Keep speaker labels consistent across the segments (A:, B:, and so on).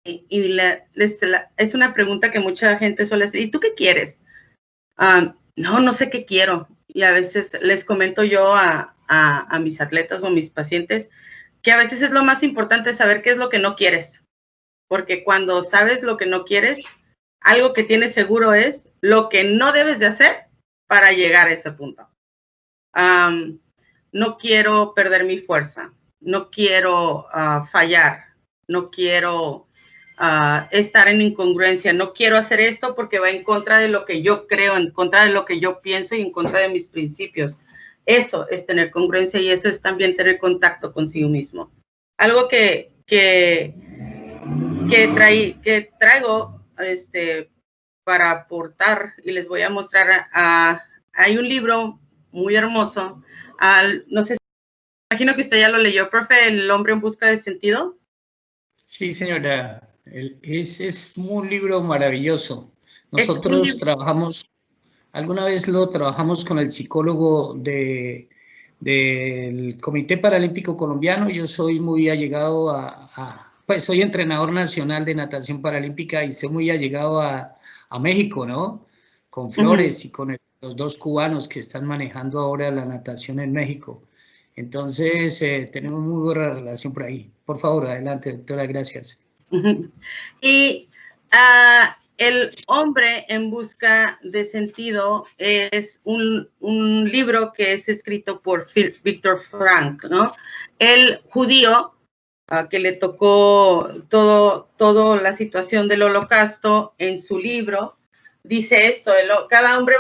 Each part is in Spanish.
A: es una pregunta que mucha gente suele hacer. ¿Y tú qué quieres? No sé qué quiero. Y a veces les comento yo a mis atletas o a mis pacientes que a veces es lo más importante saber qué es lo que no quieres. Porque cuando sabes lo que no quieres, algo que tienes seguro es lo que no debes de hacer para llegar a ese punto. No quiero perder mi fuerza, no quiero fallar, no quiero estar en incongruencia, no quiero hacer esto porque va en contra de lo que yo creo, en contra de lo que yo pienso y en contra de mis principios. Eso es tener congruencia y eso es también tener contacto consigo mismo. Algo que traigo para aportar y les voy a mostrar. Hay un libro muy hermoso. No sé, imagino que usted ya lo leyó, profe, El hombre en busca de sentido.
B: Sí, señora. Es un libro maravilloso. Nosotros trabajamos, alguna vez lo trabajamos con el psicólogo del Comité Paralímpico Colombiano. Yo soy muy allegado pues soy entrenador nacional de natación paralímpica y soy muy allegado a México, ¿no? Con Flores y con los dos cubanos que están manejando ahora la natación en México. Entonces, tenemos muy buena relación por ahí. Por favor, adelante, doctora, gracias.
A: Y El hombre en busca de sentido es un libro que es escrito por Viktor Frankl, ¿no? El judío que le tocó toda la situación del holocausto en su libro, dice esto: cada hombre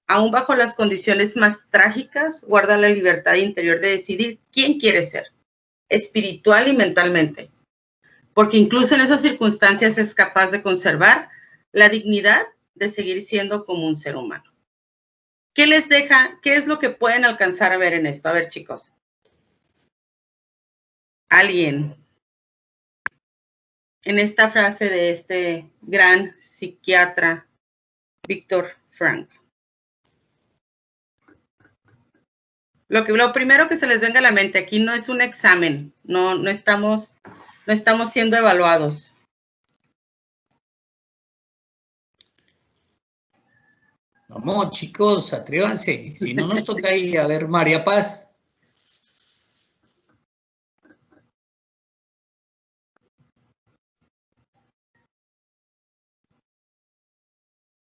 A: aún bajo las condiciones más trágicas, guarda la libertad interior de decidir quién quiere ser, espiritual y mentalmente, porque incluso en esas circunstancias es capaz de conservar la dignidad de seguir siendo como un ser humano. ¿Qué les deja? ¿Qué es lo que pueden alcanzar a ver en esto? A ver, chicos. Alguien. En esta frase de este gran psiquiatra, Viktor Frankl. Lo primero que se les venga a la mente, aquí no es un examen, no estamos siendo evaluados.
B: Vamos, chicos, atrévanse. Si no, nos toca ahí a ver María Paz.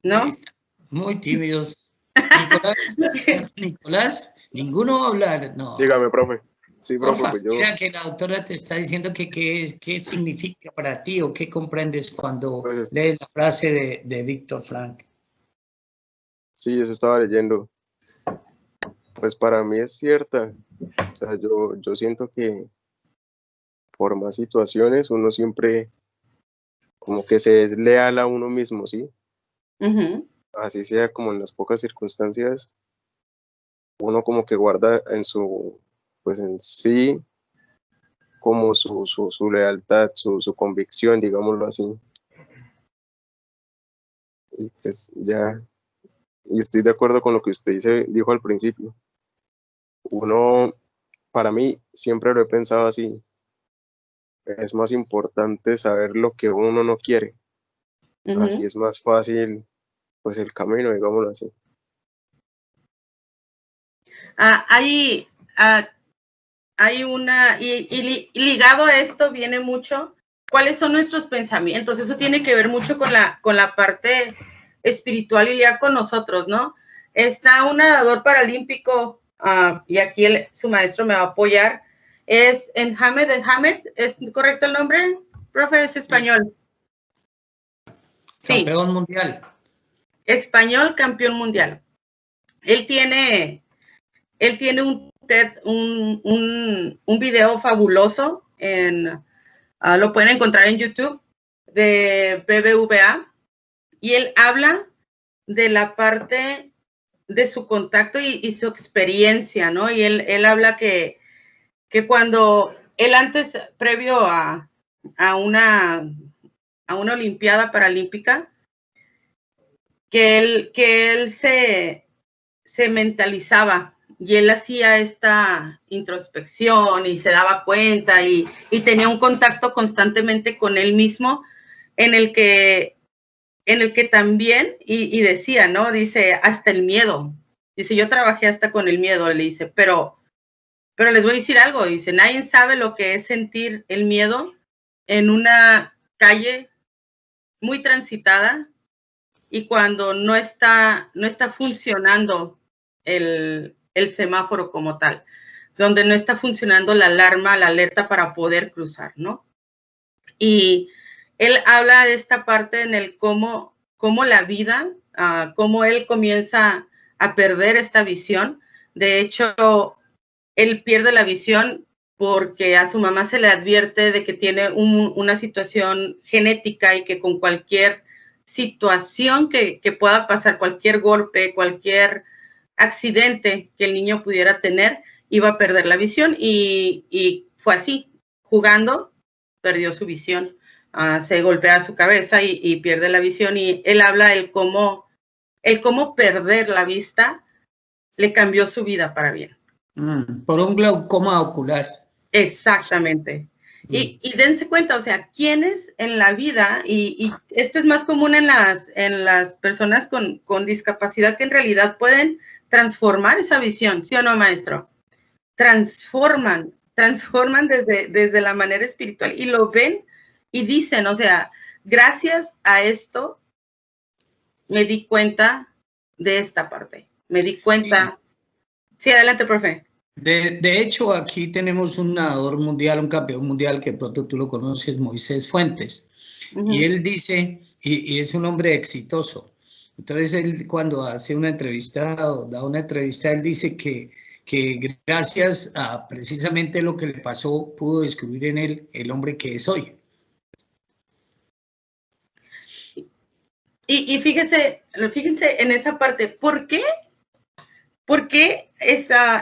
A: ¿No?
B: Muy tímidos. Nicolás, ninguno va a hablar. No.
C: Dígame, profe. Sí, profe,
B: Porfa,
C: pues yo...
B: mira que la doctora te está diciendo qué significa para ti o qué comprendes cuando lees la frase de Viktor Frankl.
C: Sí, eso estaba leyendo. Pues para mí es cierta. O sea, yo siento que por más situaciones uno siempre como que se es leal a uno mismo, ¿sí? Así sea como en las pocas circunstancias, uno como que guarda pues en sí, como su lealtad, su convicción, digámoslo así. Y pues ya, y estoy de acuerdo con lo que usted dijo al principio. Uno, para mí, siempre lo he pensado así. Es más importante saber lo que uno no quiere. Así es más fácil, pues, el camino, digámoslo así.
A: Hay una, y ligado a esto viene mucho, ¿cuáles son nuestros pensamientos? Eso tiene que ver mucho con la parte espiritual y ya con nosotros, ¿no? Está un nadador paralímpico, y aquí su maestro me va a apoyar, es Enhamed, ¿es correcto el nombre? Profe, es español.
B: Sí. Campeón mundial.
A: Español, campeón mundial. Él tiene un video fabuloso, lo pueden encontrar en YouTube, de BBVA, y él habla de la parte de su contacto y su experiencia, ¿no? Y él habla que cuando él antes, previo a una olimpiada paralímpica, que él se mentalizaba y él hacía esta introspección y se daba cuenta y tenía un contacto constantemente con él mismo en el que también, y decía, ¿no? Dice, hasta el miedo. Dice, yo trabajé hasta con el miedo, le dice, pero les voy a decir algo, dice, nadie sabe lo que es sentir el miedo en una calle muy transitada y cuando no está funcionando el semáforo como tal, donde no está funcionando la alarma, la alerta para poder cruzar, ¿no? Y él habla de esta parte en el cómo la vida, cómo él comienza a perder esta visión. De hecho, él pierde la visión porque a su mamá se le advierte de que tiene una situación genética y que con cualquier situación que pueda pasar, cualquier golpe, cualquier accidente que el niño pudiera tener, iba a perder la visión y fue así, jugando, perdió su visión, se golpea su cabeza y pierde la visión y él habla el cómo perder la vista le cambió su vida para bien.
B: Por un glaucoma ocular.
A: Exactamente. Y dense cuenta, o sea, quienes en la vida, y esto es más común en las personas con discapacidad que en realidad pueden transformar esa visión, ¿sí o no, maestro? Transforman desde la manera espiritual y lo ven y dicen, o sea, gracias a esto me di cuenta de esta parte, me di cuenta. Sí, adelante, profe.
B: De hecho, aquí tenemos un nadador mundial, un campeón mundial que pronto tú lo conoces, Moisés Fuentes. Y él dice, y es un hombre exitoso. Entonces, él cuando hace una entrevista o da una entrevista, él dice que gracias a precisamente lo que le pasó, pudo descubrir en él el hombre que es hoy.
A: Y fíjense en esa parte, ¿por qué? Porque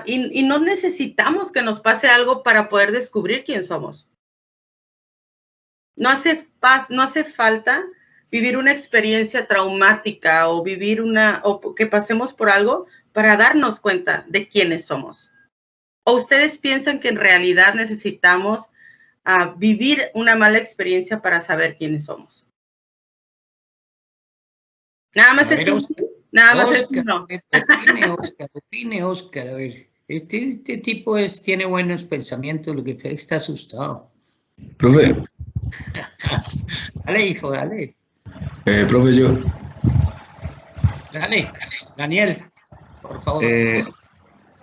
A: y no necesitamos que nos pase algo para poder descubrir quién somos. No hace falta vivir una experiencia traumática o o que pasemos por algo para darnos cuenta de quiénes somos. ¿O ustedes piensan que en realidad necesitamos vivir una mala experiencia para saber quiénes somos? Nada más es un sí. Nada más es un no.
B: Opine, Oscar, a ver. Este tipo tiene buenos pensamientos, lo que está asustado.
D: Profe.
B: Dale, hijo, dale.
D: Profe, yo.
B: Dale, Daniel, por favor.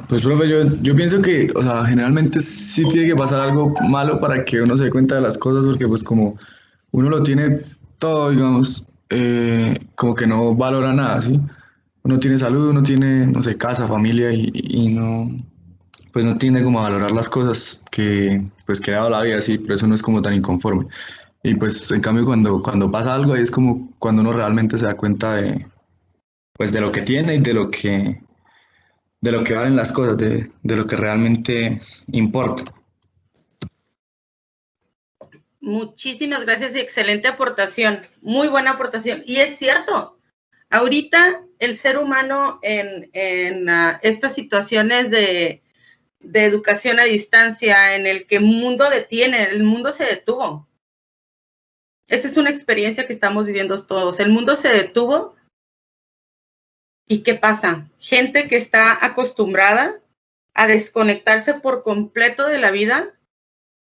D: Pues, profe, yo pienso que, o sea, generalmente sí tiene que pasar algo malo para que uno se dé cuenta de las cosas, porque pues como uno lo tiene todo, digamos, como que no valora nada, ¿sí? Uno tiene salud, uno tiene, no sé, casa, familia y no, pues no tiende como a valorar las cosas que le ha dado la vida, sí, pero eso no es como tan inconforme. Y pues en cambio cuando pasa algo ahí es como cuando uno realmente se da cuenta de lo que tiene y de lo que valen las cosas, de lo que realmente importa.
A: Muchísimas gracias y excelente aportación, muy buena aportación. Y es cierto, ahorita el ser humano en estas situaciones de educación a distancia, en el que el mundo se detuvo. Esta es una experiencia que estamos viviendo todos. El mundo se detuvo. ¿Y qué pasa? Gente que está acostumbrada a desconectarse por completo de la vida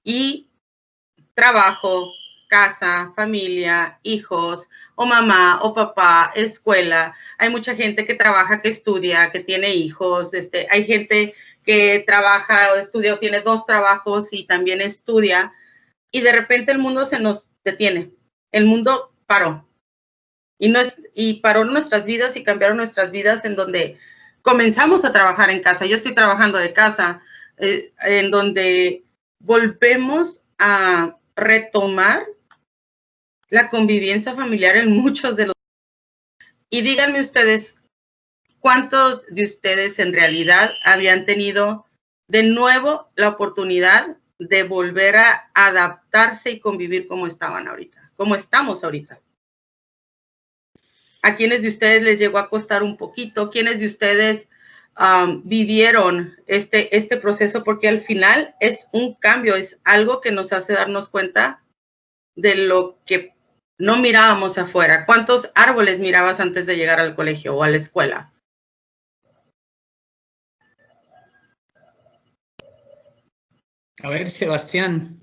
A: y trabajo, casa, familia, hijos, o mamá, o papá, escuela. Hay mucha gente que trabaja, que estudia, que tiene hijos. Hay gente que trabaja o estudia o tiene 2 trabajos y también estudia. Y de repente el mundo se nos detiene. El mundo paró. Y paró nuestras vidas y cambiaron nuestras vidas en donde comenzamos a trabajar en casa. Yo estoy trabajando de casa, en donde volvemos a retomar la convivencia familiar en muchos de los... Y díganme ustedes, ¿cuántos de ustedes en realidad habían tenido de nuevo la oportunidad de volver a adaptarse y convivir como estaban ahorita, como estamos ahorita? ¿A quiénes de ustedes les llegó a costar un poquito? ¿Quiénes de ustedes vivieron este proceso, porque al final es un cambio, es algo que nos hace darnos cuenta de lo que no mirábamos afuera. ¿Cuántos árboles mirabas antes de llegar al colegio o a la escuela?
B: A ver, Sebastián.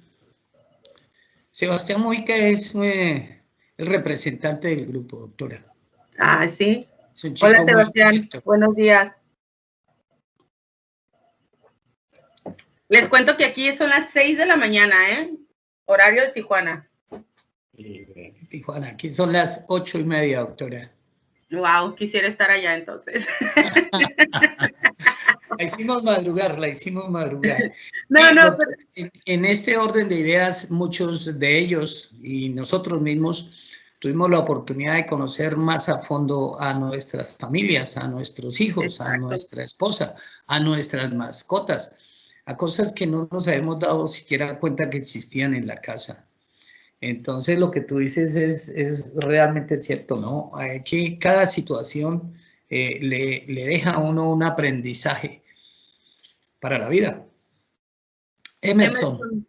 B: Sebastián Mojica es el representante del grupo, doctora.
A: Ah, sí.
B: Hola,
A: Sebastián. Buenos días. Les cuento que aquí son las 6 de la mañana, horario de Tijuana.
B: Tijuana, aquí son las 8:30, doctora.
A: Wow, quisiera estar allá entonces.
B: La hicimos madrugar.
A: No,
B: sí,
A: no,
B: doctor, en este orden de ideas, muchos de ellos y nosotros mismos tuvimos la oportunidad de conocer más a fondo a nuestras familias, a nuestros hijos, exacto, a nuestra esposa, a nuestras mascotas, a cosas que no nos habíamos dado siquiera cuenta que existían en la casa. Entonces, lo que tú dices es realmente cierto, ¿no? Que cada situación le deja a uno un aprendizaje para la vida. Emerson.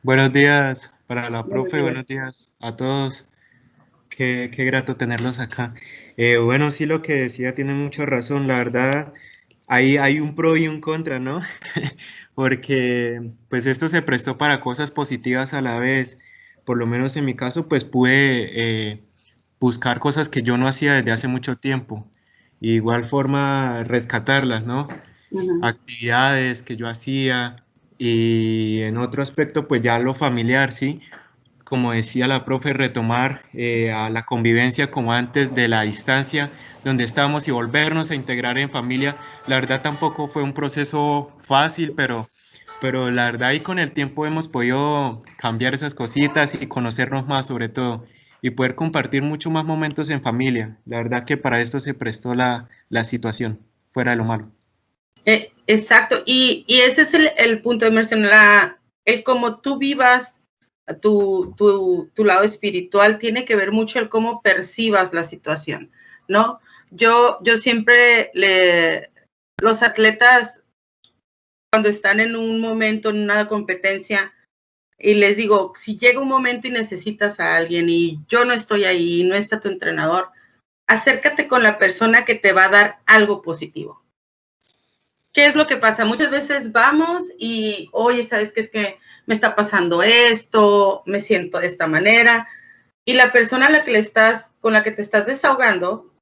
E: Buenos días para la profe, buenos días a todos. Qué grato tenerlos acá. Bueno, sí, lo que decía tiene mucha razón. La verdad, hay un pro y un contra, ¿no? Porque pues esto se prestó para cosas positivas a la vez. Por lo menos en mi caso, pues pude buscar cosas que yo no hacía desde hace mucho tiempo. Y de igual forma rescatarlas, ¿no? Actividades que yo hacía, y en otro aspecto pues ya lo familiar, ¿sí? Como decía la profe, retomar a la convivencia como antes de la distancia donde estábamos y volvernos a integrar en familia. La verdad tampoco fue un proceso fácil, pero la verdad y con el tiempo hemos podido cambiar esas cositas y conocernos más sobre todo y poder compartir mucho más momentos en familia. La verdad que para esto se prestó la situación, fuera de lo malo.
A: Exacto, y ese es el punto, Emerson, el cómo tú vivas tu lado espiritual tiene que ver mucho el cómo percibas la situación, ¿no? Yo siempre los atletas, cuando están en un momento, en una competencia, y les digo, si llega un momento y necesitas a alguien y yo no estoy ahí, no está tu entrenador, acércate con la persona que te va a dar algo positivo. ¿Qué es lo que pasa? Muchas veces vamos y, oye, ¿sabes qué? Es que me está pasando esto, me siento de esta manera. Y la persona con la que te estás desahogando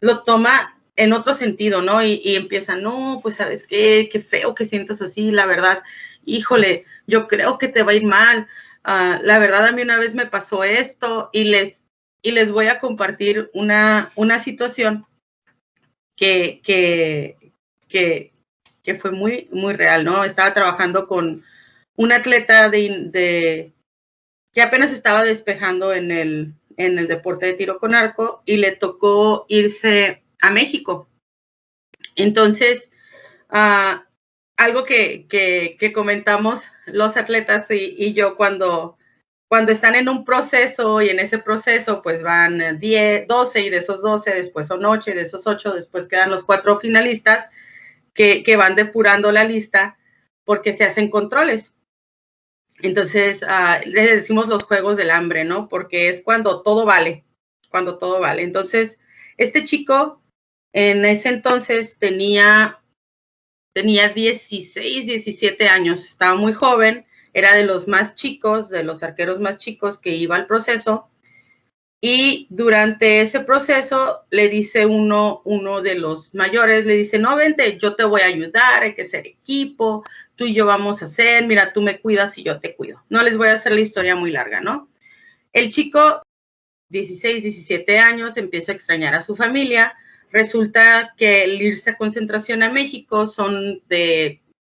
A: lo toma en otro sentido, ¿no? Y empieza, no, pues, ¿sabes qué? Qué feo que sientas así, la verdad. Híjole, yo creo que te va a ir mal. La verdad, a mí una vez me pasó esto y les voy a compartir una situación que fue muy, muy real, ¿no? Estaba trabajando con un atleta que apenas estaba despejando en el deporte de tiro con arco y le tocó irse a México. Entonces, algo que comentamos los atletas y yo cuando están en un proceso y en ese proceso pues van 10, 12 y de esos 12 después son 8 y de esos 8 después quedan los 4 finalistas que van depurando la lista porque se hacen controles. Entonces, le decimos los juegos del hambre, ¿no? Porque es cuando todo vale. Entonces, este chico en ese entonces tenía 16, 17 años, estaba muy joven, era de los más chicos, de los arqueros más chicos que iba al proceso. Y durante ese proceso le dice uno de los mayores, le dice, no, vente, yo te voy a ayudar, hay que ser equipo, tú y yo vamos a hacer, mira, tú me cuidas y yo te cuido. No les voy a hacer la historia muy larga, ¿no? El chico, 16, 17 años, empieza a extrañar a su familia. Resulta que el irse a concentración a México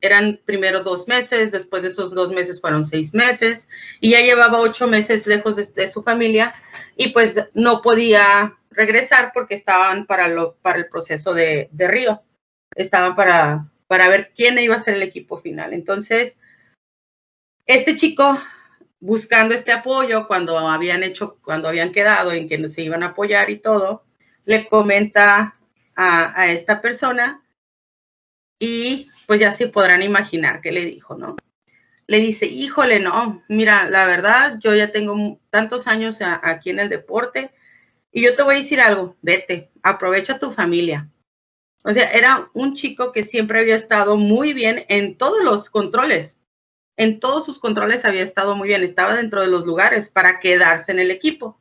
A: eran primero 2 meses, después de esos 2 meses fueron 6 meses, y ya llevaba 8 meses lejos de su familia, y pues no podía regresar porque estaban para el proceso de Río, estaban para ver quién iba a ser el equipo final. Entonces, este chico, buscando este apoyo, cuando habían quedado en que se iban a apoyar y todo, le comenta a esta persona y pues ya se podrán imaginar qué le dijo, ¿no? Le dice, híjole, no, mira, la verdad, yo ya tengo tantos años aquí en el deporte y yo te voy a decir algo, vete, aprovecha tu familia. O sea, era un chico que siempre había estado muy bien en todos los controles. En todos sus controles había estado muy bien, estaba dentro de los lugares para quedarse en el equipo.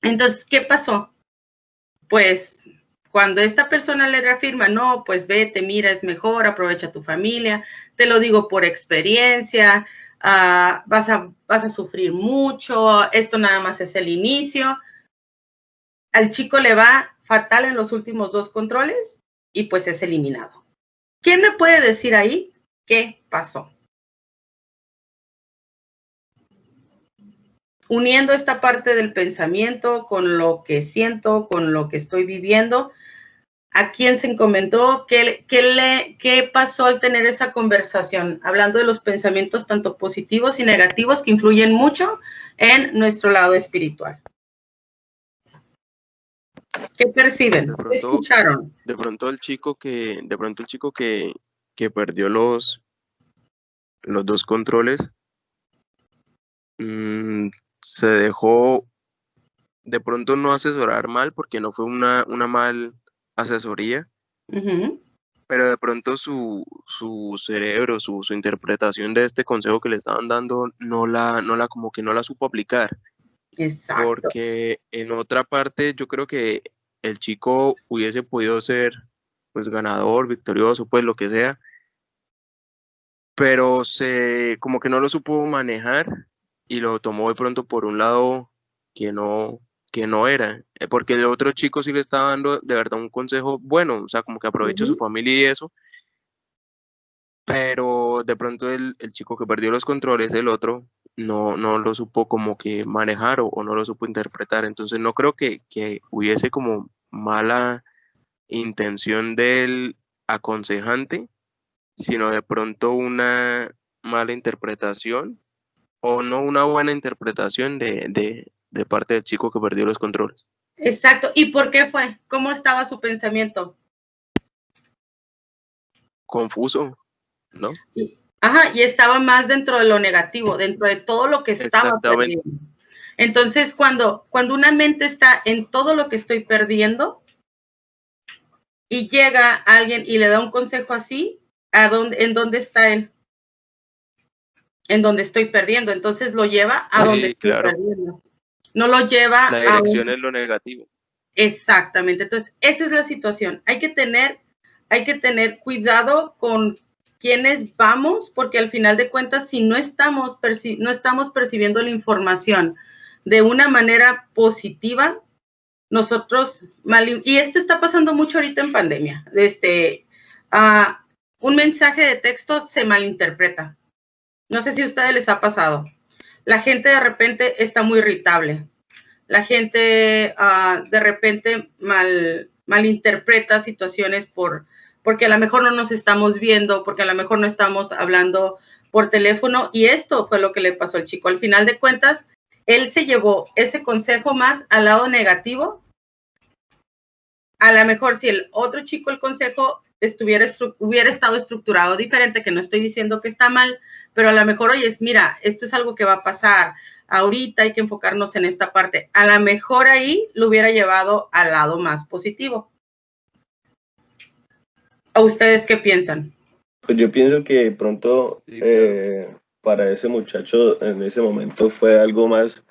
A: Entonces, ¿qué pasó? Pues cuando esta persona le reafirma, no, pues vete, mira, es mejor, aprovecha tu familia, te lo digo por experiencia, vas a sufrir mucho, esto nada más es el inicio. Al chico le va fatal en los últimos 2 controles y pues es eliminado. ¿Quién me puede decir ahí qué pasó? Uniendo esta parte del pensamiento con lo que siento, con lo que estoy viviendo, ¿a quién se encomendó? ¿Qué pasó al tener esa conversación? Hablando de los pensamientos tanto positivos y negativos que influyen mucho en nuestro lado espiritual. ¿Qué perciben?
C: De pronto,
A: ¿Qué escucharon?
C: De pronto el chico que perdió los 2 controles, se dejó de pronto no asesorar mal, porque no fue una mal asesoría, pero de pronto su cerebro, su interpretación de este consejo que le estaban dando, como que no la supo aplicar.
A: Exacto.
C: Porque en otra parte yo creo que el chico hubiese podido ser pues ganador, victorioso, pues lo que sea, pero como que no lo supo manejar y lo tomó de pronto por un lado que no era, porque el otro chico sí le estaba dando de verdad un consejo bueno, o sea, como que aproveche su familia y eso, pero de pronto el chico que perdió los controles, el otro, no lo supo como que manejar o no lo supo interpretar, entonces no creo que hubiese como mala intención del aconsejante, sino de pronto una mala interpretación o no una buena interpretación de parte del chico que perdió los controles.
A: Exacto. ¿Y por qué fue? ¿Cómo estaba su pensamiento?
C: Confuso, ¿no?
A: Ajá, y estaba más dentro de lo negativo, dentro de todo lo que estaba perdiendo. Entonces, cuando una mente está en todo lo que estoy perdiendo y llega alguien y le da un consejo así, ¿en dónde está él? En donde estoy perdiendo. Entonces lo lleva a donde estoy perdiendo. No lo lleva
C: la dirección es lo negativo.
A: Exactamente. Entonces, esa es la situación. Hay que tener cuidado con quiénes vamos, porque al final de cuentas, si no estamos percibiendo la información de una manera positiva, nosotros, y esto está pasando mucho ahorita en pandemia, un mensaje de texto se malinterpreta. No sé si a ustedes les ha pasado. La gente de repente está muy irritable. La gente de repente malinterpreta situaciones porque a lo mejor no nos estamos viendo, porque a lo mejor no estamos hablando por teléfono, y esto fue lo que le pasó al chico. Al final de cuentas, él se llevó ese consejo más al lado negativo. A lo mejor si el otro chico, el consejo hubiera estado estructurado diferente, que no estoy diciendo que está mal, pero a lo mejor, oye, mira, esto es algo que va a pasar, ahorita hay que enfocarnos en esta parte. A lo mejor ahí lo hubiera llevado al lado más positivo. ¿A ustedes qué piensan?
F: Pues yo pienso que de pronto para ese muchacho en ese momento fue algo más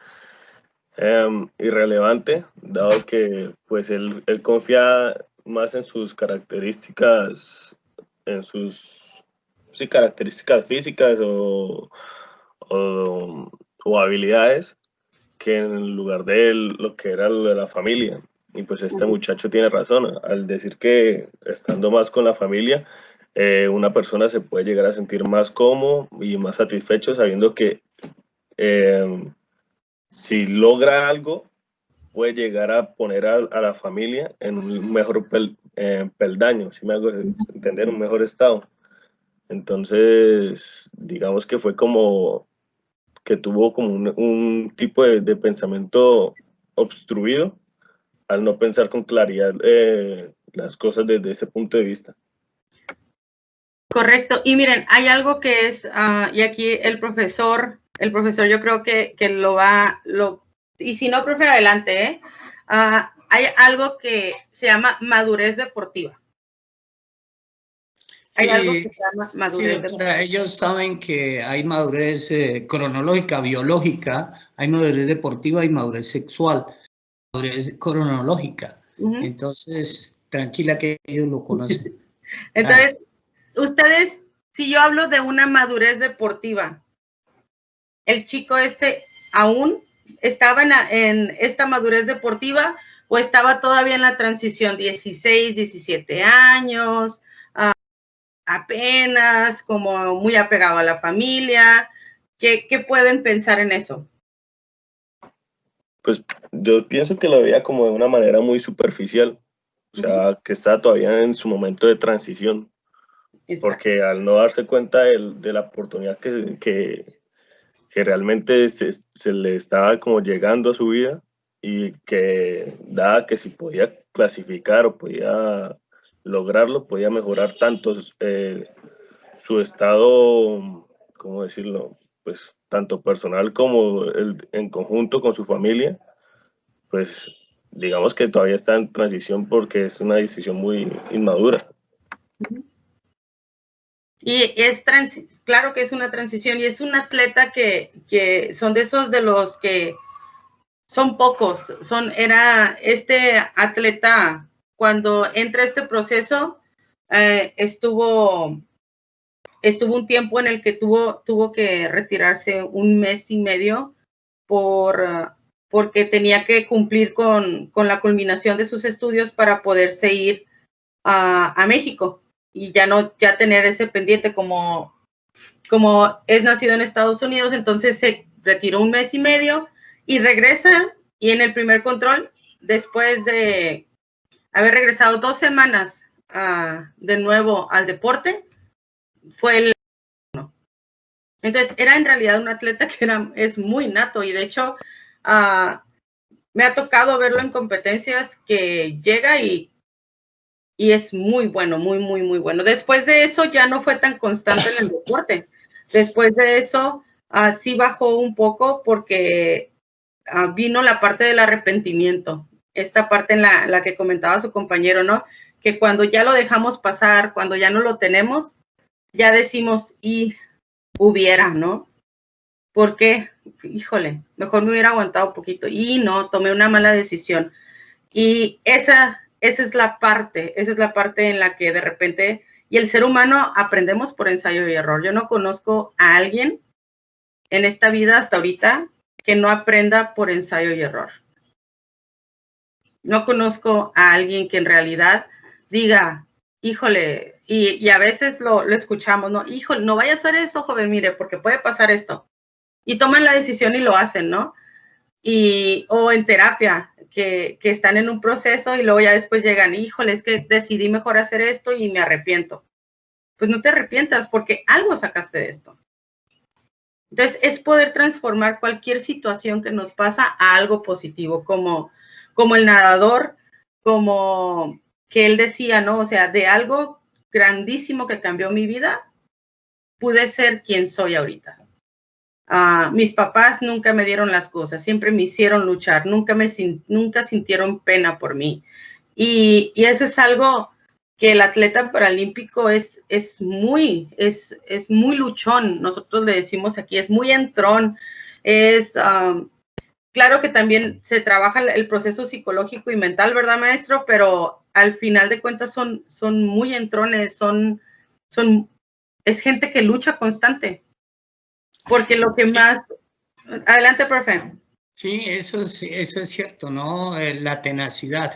F: irrelevante, dado que pues él confía más en sus características, en sus características físicas o habilidades, que en lugar de lo que era lo de la familia. Y pues este muchacho tiene razón al decir que estando más con la familia, una persona se puede llegar a sentir más cómodo y más satisfecho sabiendo que si logra algo, puede llegar a poner a la familia en un mejor peldaño, si me hago entender, un mejor estado. Entonces, digamos que fue como que tuvo como un tipo de pensamiento obstruido al no pensar con claridad las cosas desde ese punto de vista.
A: Correcto. Y miren, hay algo que es, y aquí el profesor yo creo que y si no, profe, adelante, ¿eh? Hay algo que se llama madurez deportiva. Hay algo que se llama madurez
B: deportiva. Ellos saben que hay madurez cronológica, biológica, hay madurez deportiva y madurez sexual, madurez cronológica. Entonces, tranquila que ellos lo conocen.
A: Entonces, ustedes, si yo hablo de una madurez deportiva, ¿el chico aún estaba en esta madurez deportiva o estaba todavía en la transición, 16, 17 años, apenas, como muy apegado a la familia? ¿Qué pueden pensar en eso?
F: Pues yo pienso que lo veía como de una manera muy superficial, o sea, que está todavía en su momento de transición. Exacto. Porque al no darse cuenta de la oportunidad que realmente se le estaba como llegando a su vida, y que dada que si podía clasificar o podía lograrlo, podía mejorar tanto su estado, ¿cómo decirlo? Pues tanto personal como en conjunto con su familia, pues digamos que todavía está en transición porque es una decisión muy inmadura.
A: Y claro que es una transición, y es un atleta que son de esos de los que son pocos. Era este atleta, cuando entra este proceso, estuvo un tiempo en el que tuvo que retirarse 1 mes y medio porque tenía que cumplir con la culminación de sus estudios para poderse ir a México y ya tener ese pendiente. Como es nacido en Estados Unidos, entonces se retiró 1 mes y medio y regresa, y en el primer control, después de haber regresado 2 semanas de nuevo al deporte, fue el... Entonces era en realidad un atleta que es muy nato, y de hecho me ha tocado verlo en competencias que llega y es muy bueno, muy, muy, muy bueno. Después de eso ya no fue tan constante en el deporte. Después de eso sí bajó un poco porque vino la parte del arrepentimiento, esta parte en la que comentaba su compañero, ¿no? Que cuando ya lo dejamos pasar, cuando ya no lo tenemos, ya decimos, y hubiera, ¿no? Porque, híjole, mejor me hubiera aguantado un poquito, y no, tomé una mala decisión. Y esa es la parte en la que de repente, y el ser humano aprendemos por ensayo y error. Yo no conozco a alguien en esta vida hasta ahorita que no aprenda por ensayo y error. No conozco a alguien que en realidad diga, híjole, y a veces lo escuchamos, ¿no? Híjole, no vaya a hacer eso, joven, mire, porque puede pasar esto. Y toman la decisión y lo hacen, ¿no? O en terapia, que están en un proceso y luego ya después llegan, híjole, es que decidí mejor hacer esto y me arrepiento. Pues no te arrepientas, porque algo sacaste de esto. Entonces, es poder transformar cualquier situación que nos pasa a algo positivo, como el nadador, como que él decía, ¿no? O sea, de algo grandísimo que cambió mi vida, pude ser quien soy ahorita. Mis papás nunca me dieron las cosas, siempre me hicieron luchar, nunca sintieron pena por mí. Y eso es algo que el atleta paralímpico es muy luchón. Nosotros le decimos aquí, es muy entrón. Claro que también se trabaja el proceso psicológico y mental, ¿verdad, maestro? Pero al final de cuentas son muy entrones, es gente que lucha constante. Porque lo que más... Adelante, profe.
B: Sí, eso es cierto, ¿no? La tenacidad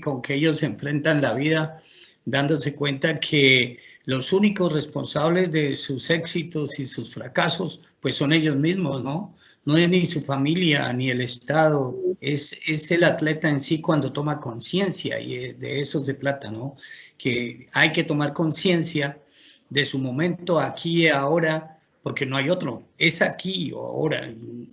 B: con que ellos enfrentan la vida, dándose cuenta que los únicos responsables de sus éxitos y sus fracasos, pues son ellos mismos, ¿no? No es ni su familia, ni el Estado, es el atleta en sí cuando toma conciencia, y de eso se trata, ¿no? Que hay que tomar conciencia de su momento aquí y ahora, porque no hay otro, es aquí o ahora,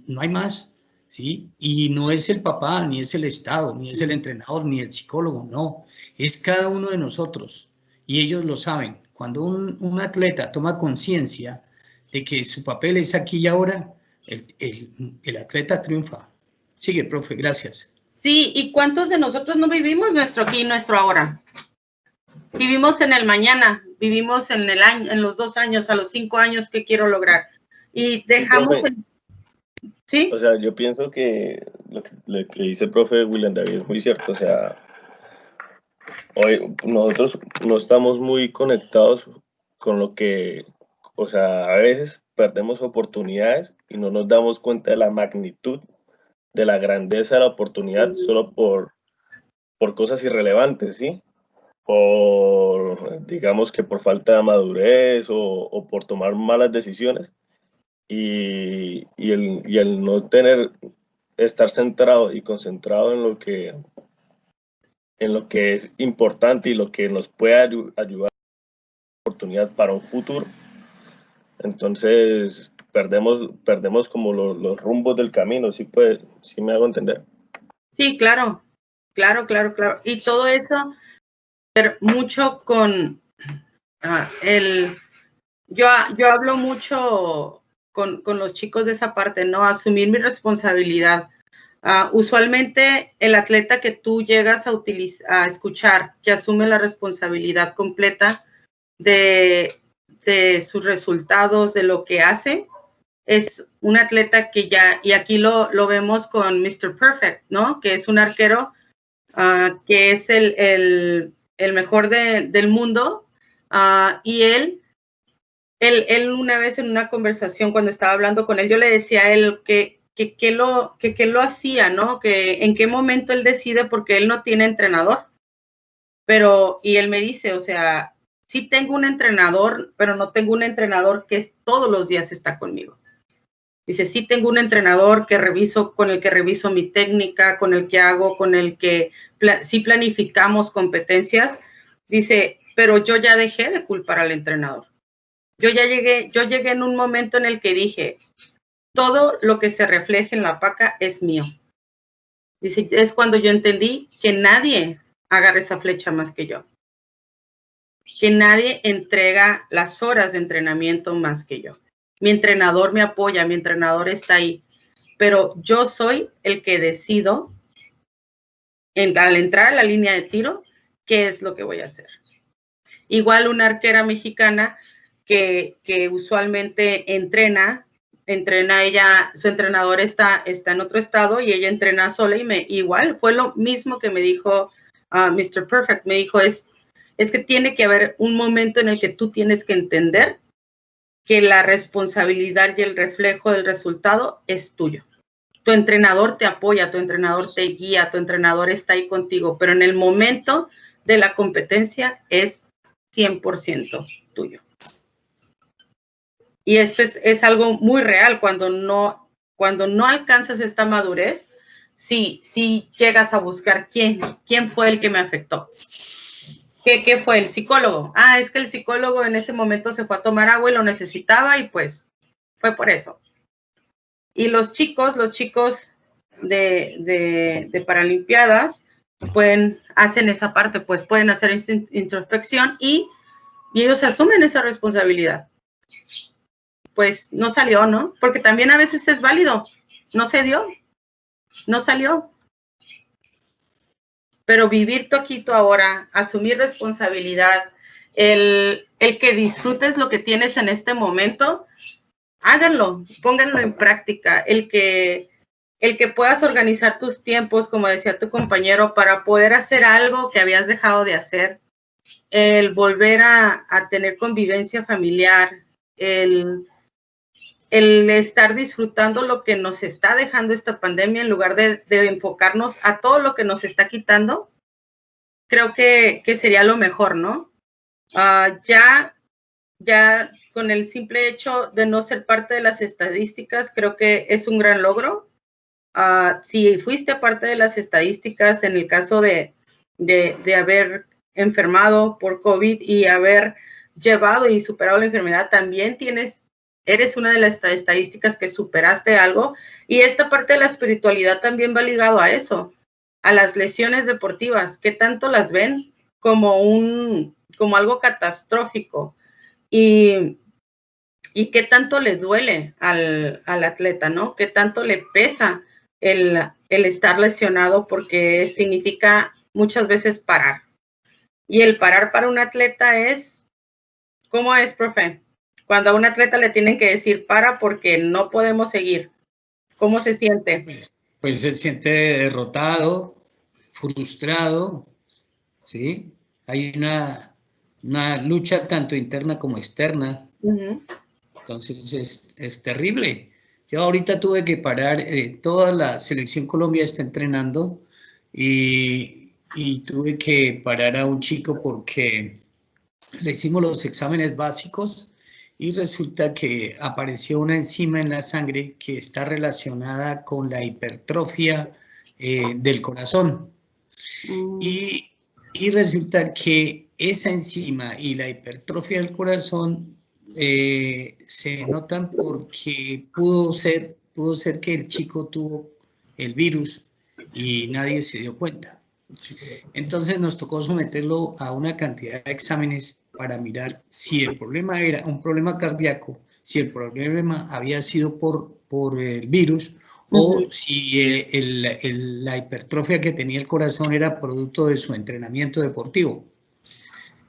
B: no hay más. ¿sí? Y no es el papá, ni es el Estado, ni es el entrenador, ni el psicólogo, no. Es cada uno de nosotros. Y ellos lo saben. Cuando un atleta toma conciencia de que su papel es aquí y ahora, el atleta triunfa. Sigue, profe, gracias.
A: Sí, ¿y cuántos de nosotros no vivimos nuestro aquí y nuestro ahora? Vivimos en el mañana, vivimos en el año, en los 2 años, a los 5 años que quiero lograr. Y dejamos... ¿Sí?
F: O sea, yo pienso que lo que dice el profe William David es muy cierto. O sea, hoy nosotros no estamos muy conectados con lo que, o sea, a veces perdemos oportunidades y no nos damos cuenta de la magnitud, de la grandeza de la oportunidad solo por cosas irrelevantes, ¿sí? Digamos que por falta de madurez o por tomar malas decisiones. Y el no estar centrado y concentrado en lo que es importante y lo que nos puede ayudar a la oportunidad para un futuro, entonces perdemos como los rumbos del camino. ¿Sí me hago entender?
A: Sí, claro. Y todo eso, pero mucho con yo hablo mucho con los chicos de esa parte, ¿no? Asumir mi responsabilidad. Usualmente el atleta que tú llegas a escuchar, que asume la responsabilidad completa de sus resultados, de lo que hace, es un atleta que ya, y aquí lo vemos con Mr. Perfect, ¿no? Que es un arquero que es el mejor del mundo, y él una vez en una conversación, cuando estaba hablando con él, yo le decía a él que lo hacía, ¿no? Que en qué momento él decide, porque él no tiene entrenador. Y él me dice, o sea, sí tengo un entrenador, pero no tengo un entrenador que todos los días está conmigo. Dice, sí tengo un entrenador con el que reviso mi técnica, con el que hago, con el que sí planificamos competencias. Dice, pero yo ya dejé de culpar al entrenador. Yo llegué en un momento en el que dije, todo lo que se refleje en la paca es mío. Dice, es cuando yo entendí que nadie agarra esa flecha más que yo. Que nadie entrega las horas de entrenamiento más que yo. Mi entrenador me apoya, mi entrenador está ahí, pero yo soy el que decido al entrar a la línea de tiro, qué es lo que voy a hacer. Igual una arquera mexicana que usualmente entrena ella, su entrenador está en otro estado y ella entrena sola, y igual fue lo mismo que me dijo Mr. Perfect. Me dijo, es que tiene que haber un momento en el que tú tienes que entender que la responsabilidad y el reflejo del resultado es tuyo. Tu entrenador te apoya, tu entrenador te guía, tu entrenador está ahí contigo, pero en el momento de la competencia es 100% tuyo. Y esto es algo muy real. Cuando no alcanzas esta madurez, sí llegas a buscar quién fue el que me afectó. ¿Qué fue? El psicólogo. Es que el psicólogo en ese momento se fue a tomar agua y lo necesitaba, y pues fue por eso. Y los chicos de Paralimpiadas hacen esa parte, pues pueden hacer esa introspección y ellos asumen esa responsabilidad. Pues no salió, ¿no? Porque también a veces es válido. No se dio. No salió. Pero vivir tu aquí, tu ahora, asumir responsabilidad, el que disfrutes lo que tienes en este momento, háganlo, pónganlo en práctica. El que puedas organizar tus tiempos, como decía tu compañero, para poder hacer algo que habías dejado de hacer, el volver a tener convivencia familiar, el estar disfrutando lo que nos está dejando esta pandemia en lugar de enfocarnos a todo lo que nos está quitando, creo que sería lo mejor, ¿no? Ya con el simple hecho de no ser parte de las estadísticas, creo que es un gran logro. Si fuiste parte de las estadísticas en el caso de haber enfermado por COVID y haber llevado y superado la enfermedad, también tienes eres una de las estadísticas que superaste algo, y esta parte de la espiritualidad también va ligado a eso, a las lesiones deportivas, que tanto las ven como algo catastrófico, y qué tanto le duele al atleta, ¿no? Qué tanto le pesa el estar lesionado, porque significa muchas veces parar. Y el parar para un atleta es, ¿cómo es, profe? Cuando a un atleta le tienen que decir para porque no podemos seguir. ¿Cómo se siente?
B: Pues se siente derrotado, frustrado, ¿sí? Hay una lucha tanto interna como externa. Entonces es terrible. Yo ahorita tuve que parar, toda la selección Colombia está entrenando y tuve que parar a un chico porque le hicimos los exámenes básicos y resulta que apareció una enzima en la sangre que está relacionada con la hipertrofia del corazón. Y resulta que esa enzima y la hipertrofia del corazón se notan porque pudo ser que el chico tuvo el virus y nadie se dio cuenta. Entonces nos tocó someterlo a una cantidad de exámenes para mirar si el problema era un problema cardíaco, si el problema había sido por el virus o si la hipertrofia que tenía el corazón era producto de su entrenamiento deportivo.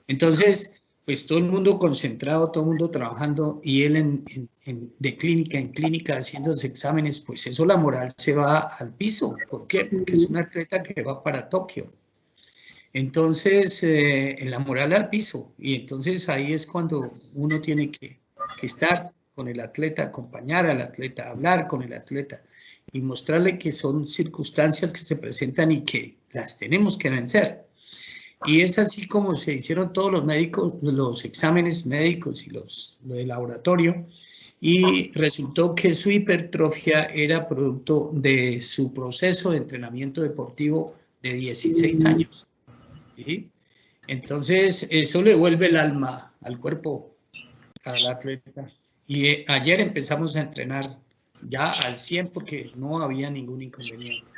B: Entonces, pues todo el mundo concentrado, todo el mundo trabajando y él de clínica en clínica haciendo los exámenes, pues eso la moral se va al piso. ¿Por qué? Porque es un atleta que va para Tokio. Entonces, la moral al piso. Y entonces ahí es cuando uno tiene que estar con el atleta, acompañar al atleta, hablar con el atleta y mostrarle que son circunstancias que se presentan y que las tenemos que vencer. Y es así como se hicieron todos los médicos, los exámenes médicos y los de laboratorio, y resultó que su hipertrofia era producto de su proceso de entrenamiento deportivo de 16 años. ¿Sí? Entonces, eso le vuelve el alma al cuerpo, al atleta. Y ayer empezamos a entrenar ya al 100 porque no había ningún inconveniente.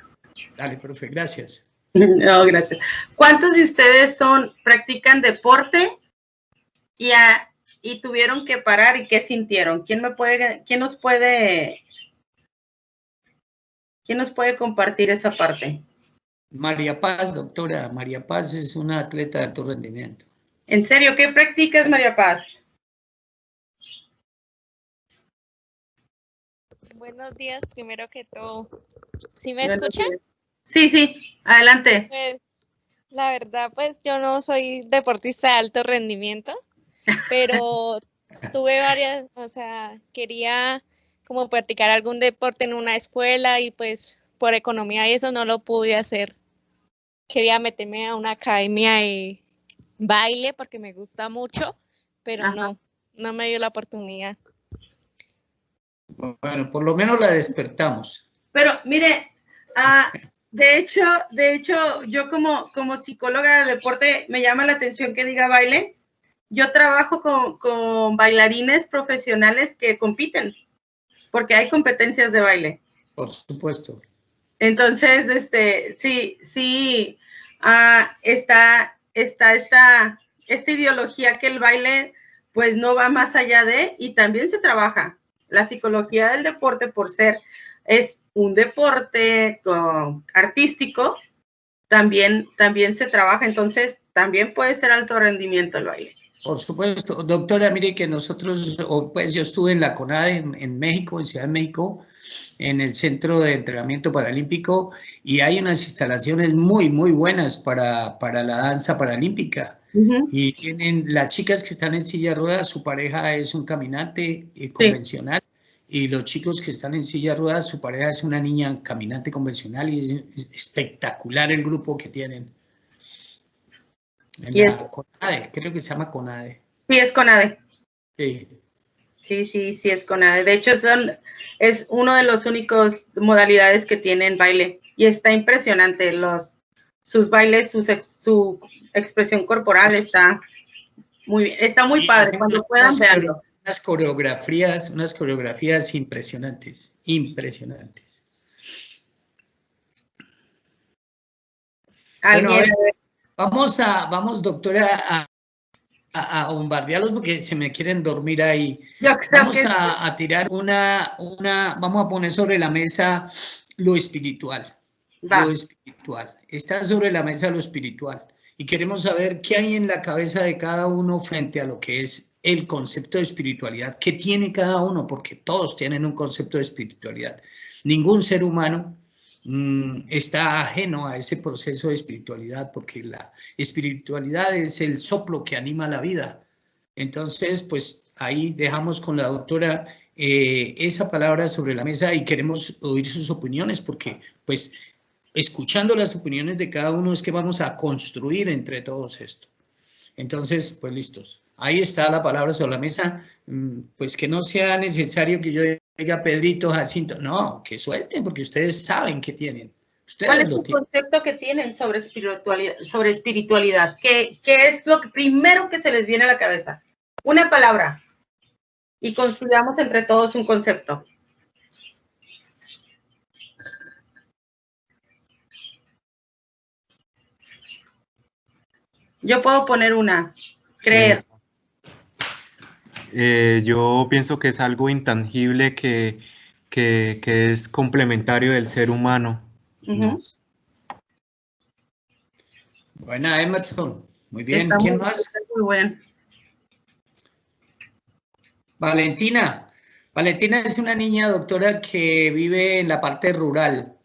B: Dale, profe, gracias.
A: No, gracias. ¿Cuántos de ustedes practican deporte y tuvieron que parar y qué sintieron? ¿Quién nos puede compartir esa parte?
B: María Paz, doctora. María Paz es una atleta de alto rendimiento.
A: ¿En serio? ¿Qué practicas, María Paz?
G: Buenos días, primero que todo. ¿Sí me escuchan?
A: Sí, adelante.
G: Pues, la verdad, pues yo no soy deportista de alto rendimiento, pero tuve varias, o sea, quería como practicar algún deporte en una escuela y pues por economía y eso no lo pude hacer. Quería meterme a una academia de baile porque me gusta mucho, pero no me dio la oportunidad.
B: Bueno, por lo menos la despertamos.
A: Pero mire, de hecho, yo como psicóloga de deporte me llama la atención que diga baile. Yo trabajo con bailarines profesionales que compiten, porque hay competencias de baile.
B: Por supuesto.
A: Entonces, sí, está esta ideología que el baile pues no va más allá de, y también se trabaja. La psicología del deporte es un deporte artístico, también se trabaja, entonces también puede ser alto rendimiento el baile.
B: Por supuesto. Doctora, mire que nosotros, pues yo estuve en la CONADE en México, en Ciudad de México, en el Centro de Entrenamiento Paralímpico, y hay unas instalaciones muy buenas para la danza paralímpica. Y tienen las chicas que están en silla de ruedas, su pareja es un caminante convencional, y los chicos que están en silla de ruedas, su pareja es una niña caminante convencional, y es espectacular el grupo que tienen. En la CONADE, creo que se llama CONADE.
A: Sí, es CONADE.
B: Sí.
A: Sí, es CONADE. De hecho, es uno de los únicos modalidades que tienen baile, y está impresionante. Sus bailes, su expresión corporal está muy padre. Cuando puedan, veanlo.
B: unas coreografías impresionantes, impresionantes. Bueno, a ver, vamos, doctora, a bombardearlos porque se me quieren dormir ahí. Vamos a tirar vamos a poner sobre la mesa lo espiritual. Lo espiritual. Está sobre la mesa lo espiritual. Y queremos saber qué hay en la cabeza de cada uno frente a lo que es el concepto de espiritualidad. ¿Qué tiene cada uno? Porque todos tienen un concepto de espiritualidad. Ningún ser humano está ajeno a ese proceso de espiritualidad, porque la espiritualidad es el soplo que anima la vida. Entonces, pues ahí dejamos con la doctora esa palabra sobre la mesa y queremos oír sus opiniones, porque pues escuchando las opiniones de cada uno es que vamos a construir entre todos esto. Entonces, pues listos. Ahí está la palabra sobre la mesa. Pues que no sea necesario que yo diga Pedrito, Jacinto. No, que suelten, porque ustedes saben que tienen.
A: ¿Cuál es el concepto que tienen sobre espiritualidad? ¿Qué es lo primero que se les viene a la cabeza? Una palabra. Y construyamos entre todos un concepto. Yo puedo poner una. Creer.
E: Yo pienso que es algo intangible que es complementario del ser humano.
B: Buena, Emerson. Muy bien. ¿Quién más?
A: Muy bien.
B: Valentina. Valentina es una niña, doctora, que vive en la parte rural.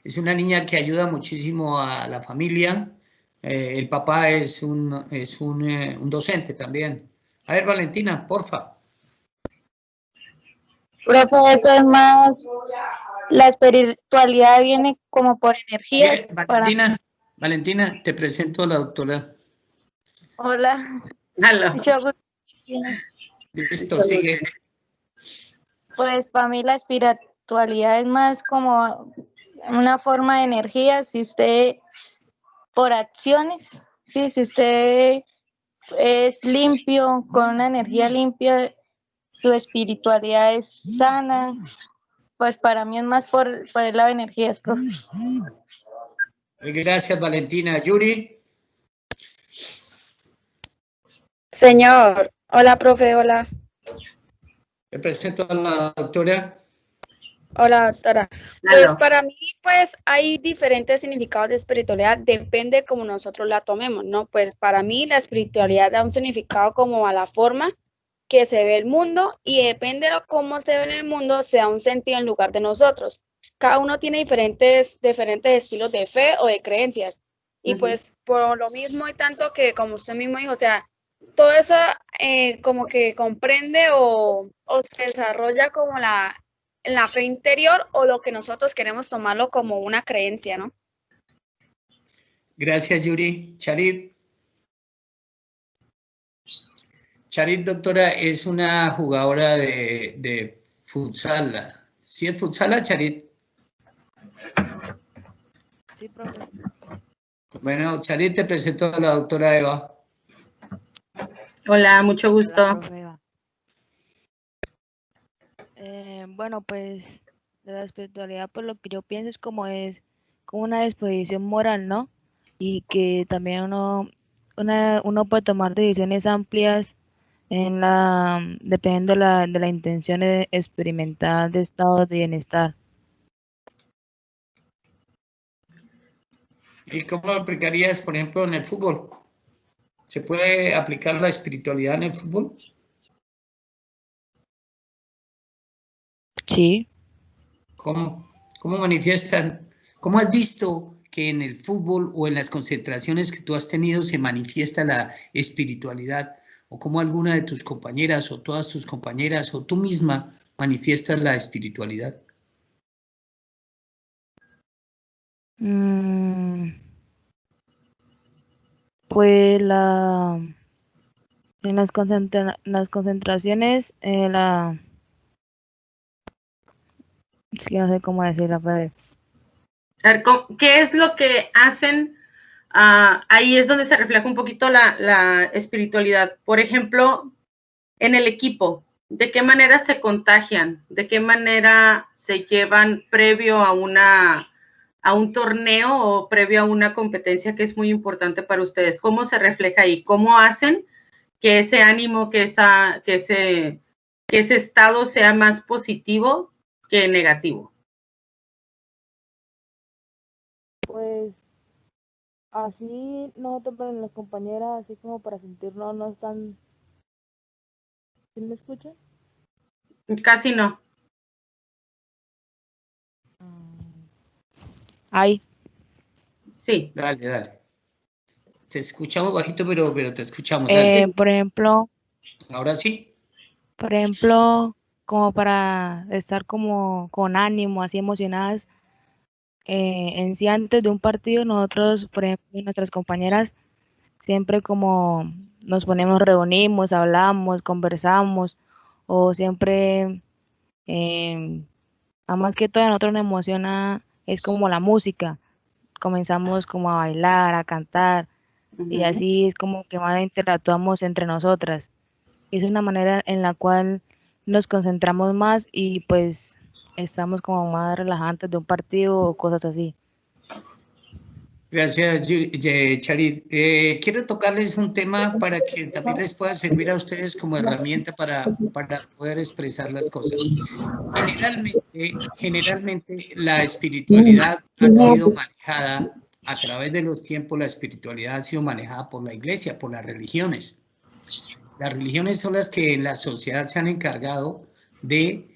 B: Es una niña que ayuda muchísimo a la familia. El papá es un docente también. A ver, Valentina, porfa.
H: Profe, eso es más, la espiritualidad viene como por energías.
B: Valentina, te presento a la doctora.
H: Hola.
A: Hola.
B: Listo, sigue.
H: Pues para mí la espiritualidad es más como una forma de energía, si usted, por acciones, ¿sí? Si usted es limpio, con una energía limpia, su espiritualidad es sana, pues para mí es más por el lado de energías, profe.
B: Gracias, Valentina. Yuri.
I: Señor, hola, profe, hola.
B: Te presento a la doctora.
I: Hola, doctora. Pues para mí, pues hay diferentes significados de espiritualidad, depende como nosotros la tomemos, ¿no? Pues para mí la espiritualidad da un significado como a la forma que se ve el mundo y depende de cómo se ve en el mundo, se da un sentido en lugar de nosotros. Cada uno tiene diferentes estilos de fe o de creencias. Y pues por lo mismo y tanto que como usted mismo dijo, o sea, todo eso como que comprende o se desarrolla como en la fe interior o lo que nosotros queremos tomarlo como una creencia, ¿no?
B: Gracias, Yuri. Charit. Charit, doctora, es una jugadora de futsal. ¿Sí es futsal, Charit?
J: Sí, profe.
B: Bueno, Charit, te presento a la doctora Eva.
A: Hola, mucho gusto.
J: Hola, profe Eva. Bueno, pues de la espiritualidad, pues lo que yo pienso es como una disposición moral, ¿no? Y que también uno puede tomar decisiones amplias dependiendo de la intención experimental de estado de bienestar.
B: ¿Y cómo lo aplicarías, por ejemplo, en el fútbol? ¿Se puede aplicar la espiritualidad en el fútbol?
J: Sí.
B: ¿Cómo manifiestan? ¿Cómo has visto que en el fútbol o en las concentraciones que tú has tenido se manifiesta la espiritualidad? ¿O cómo alguna de tus compañeras o todas tus compañeras o tú misma manifiestas la espiritualidad?
J: Pues en las concentraciones, es que no sé cómo decirlo, pero...
A: A ver, ¿qué es lo que hacen? Ahí es donde se refleja un poquito la espiritualidad. Por ejemplo, en el equipo, ¿De qué manera se contagian? ¿De qué manera se llevan previo a un torneo o previo a una competencia que es muy importante para ustedes? ¿Cómo se refleja ahí? ¿Cómo hacen que ese ánimo, que ese estado sea más positivo que negativo?
J: Pues así nosotros, pero las compañeras, así como para sentirnos no tan... ¿Sí me escuchan?
A: Casi no.
J: Ahí.
A: Sí.
B: Dale. Te escuchamos bajito, pero te escuchamos. Dale.
J: Por ejemplo.
B: Ahora sí.
J: Por ejemplo, como para estar como con ánimo, así emocionadas, en sí antes de un partido, nosotros, por ejemplo, nuestras compañeras, siempre como nos ponemos, reunimos, hablamos, conversamos, o siempre, a más que todo a nosotros nos emociona, es como la música. Comenzamos como a bailar, a cantar, y así es como que más interactuamos entre nosotras. Es una manera en la cual nos concentramos más y pues estamos como más relajantes de un partido o cosas así.
B: Gracias, Charit. Quiero tocarles un tema para que también les pueda servir a ustedes como herramienta para poder expresar las cosas. Generalmente la espiritualidad ha sido manejada a través de los tiempos. La espiritualidad ha sido manejada por la iglesia, por las religiones. Las religiones son las que en la sociedad se han encargado de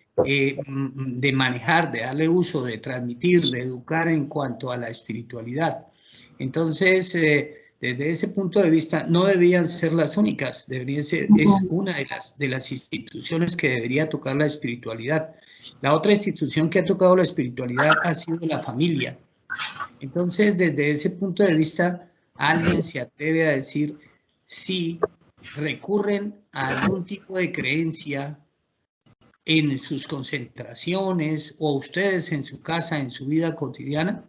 B: manejar, de darle uso, de transmitir, de educar en cuanto a la espiritualidad. Entonces, desde ese punto de vista, no debían ser las únicas, es una de las instituciones que debería tocar la espiritualidad. La otra institución que ha tocado la espiritualidad ha sido la familia. Entonces, desde ese punto de vista, alguien se atreve a decir, sí, recurren a algún tipo de creencia en sus concentraciones o ustedes en su casa, en su vida cotidiana.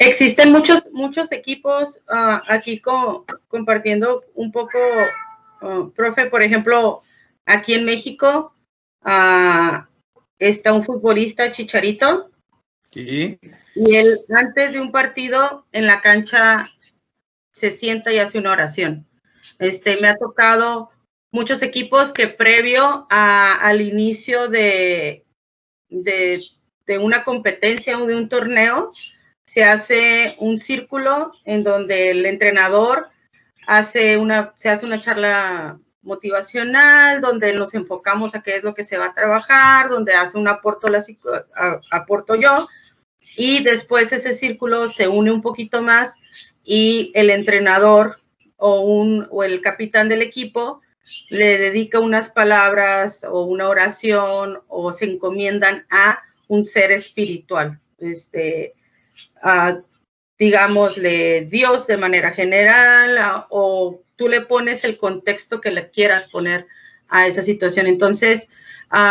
A: Existen muchos equipos aquí compartiendo un poco, profe, por ejemplo, aquí en México está un futbolista, Chicharito.
B: Sí.
A: Y él antes de un partido en la cancha se sienta y hace una oración. Me ha tocado muchos equipos que previo al inicio de una competencia o de un torneo, se hace un círculo en donde el entrenador se hace una charla motivacional, donde nos enfocamos a qué es lo que se va a trabajar, donde hace un aporto yo, y después ese círculo se une un poquito más y el entrenador o el capitán del equipo le dedica unas palabras o una oración o se encomiendan a un ser espiritual, digámosle Dios de manera general, o tú le pones el contexto que le quieras poner a esa situación. Entonces,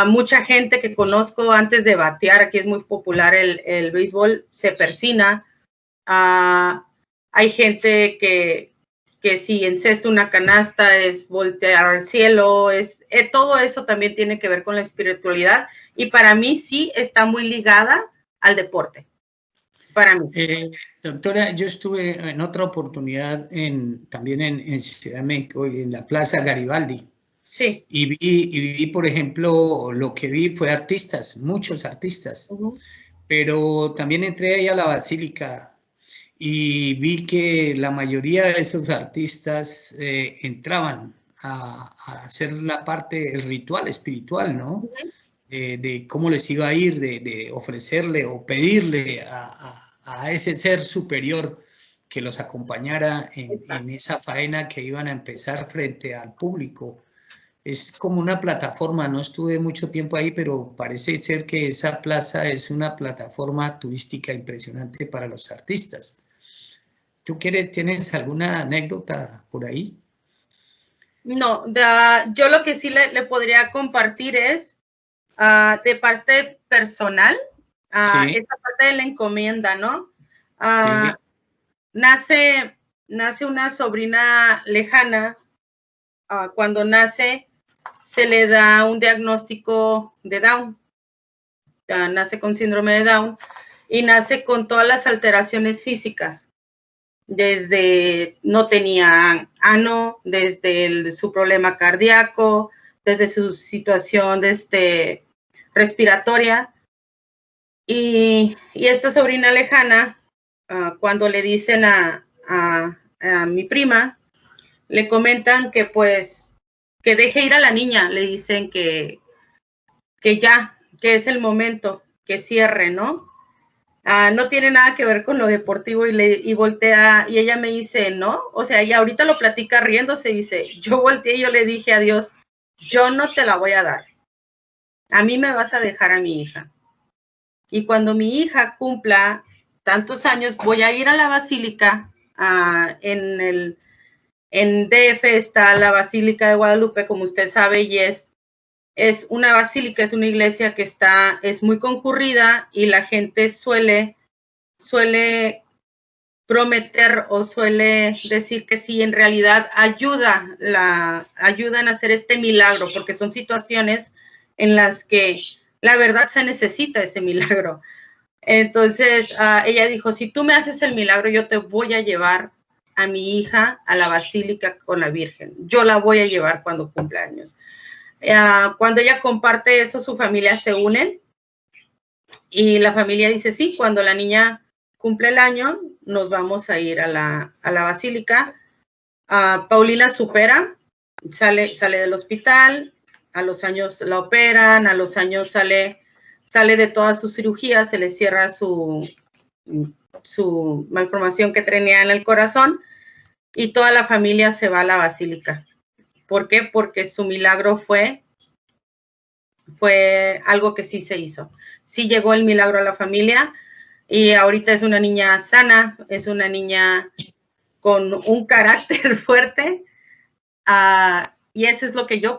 A: mucha gente que conozco antes de batear, aquí es muy popular el béisbol, se persina. Hay gente que si encesta una canasta es voltear al cielo, todo eso también tiene que ver con la espiritualidad y para mí sí está muy ligada al deporte. Para mí.
B: Doctora, yo estuve en otra oportunidad también en Ciudad de México, en la Plaza Garibaldi.
A: Sí.
B: Y vi, por ejemplo, lo que vi fue artistas, muchos artistas. Pero también entré ahí a la Basílica y vi que la mayoría de esos artistas entraban a hacer la parte, el ritual espiritual, ¿no? De cómo les iba a ir, de ofrecerle o pedirle a ese ser superior que los acompañara en esa faena que iban a empezar frente al público. Es como una plataforma, no estuve mucho tiempo ahí, pero parece ser que esa plaza es una plataforma turística impresionante para los artistas. ¿Tú tienes alguna anécdota por ahí?
A: No, yo lo que sí le podría compartir es de parte personal,
B: sí.
A: esa parte de la encomienda, ¿no?
B: Sí.
A: Nace una sobrina lejana. Cuando nace, se le da un diagnóstico de Down. Nace con síndrome de Down y nace con todas las alteraciones físicas. Desde no tenía ano, desde su problema cardíaco, desde su situación respiratoria. Y esta sobrina lejana, cuando le dicen a mi prima, le comentan que pues que deje ir a la niña, le dicen que ya, que es el momento, que cierre, ¿no? No tiene nada que ver con lo deportivo y voltea, y ella me dice, no, o sea, y ahorita lo platica riéndose, dice, yo volteé y yo le dije a Dios, yo no te la voy a dar, a mí me vas a dejar a mi hija. Y cuando mi hija cumpla tantos años, voy a ir a la basílica, en DF está la Basílica de Guadalupe, como usted sabe, y es una basílica, es una iglesia que es muy concurrida y la gente suele prometer o suele decir que sí, en realidad ayudan a hacer este milagro, porque son situaciones en las que la verdad se necesita ese milagro. Entonces, ella dijo, si tú me haces el milagro, yo te voy a llevar a mi hija a la basílica con la Virgen. Yo la voy a llevar cuando cumpla años. Cuando ella comparte eso, su familia se une y la familia dice, sí, cuando la niña cumple el año, nos vamos a ir a la basílica. Paulina supera, sale del hospital, a los años la operan, a los años sale de todas sus cirugías, se le cierra su malformación que tenía en el corazón y toda la familia se va a la basílica. ¿Por qué? Porque su milagro fue algo que sí se hizo. Sí llegó el milagro a la familia y ahorita es una niña sana, es una niña con un carácter fuerte, y eso es lo que yo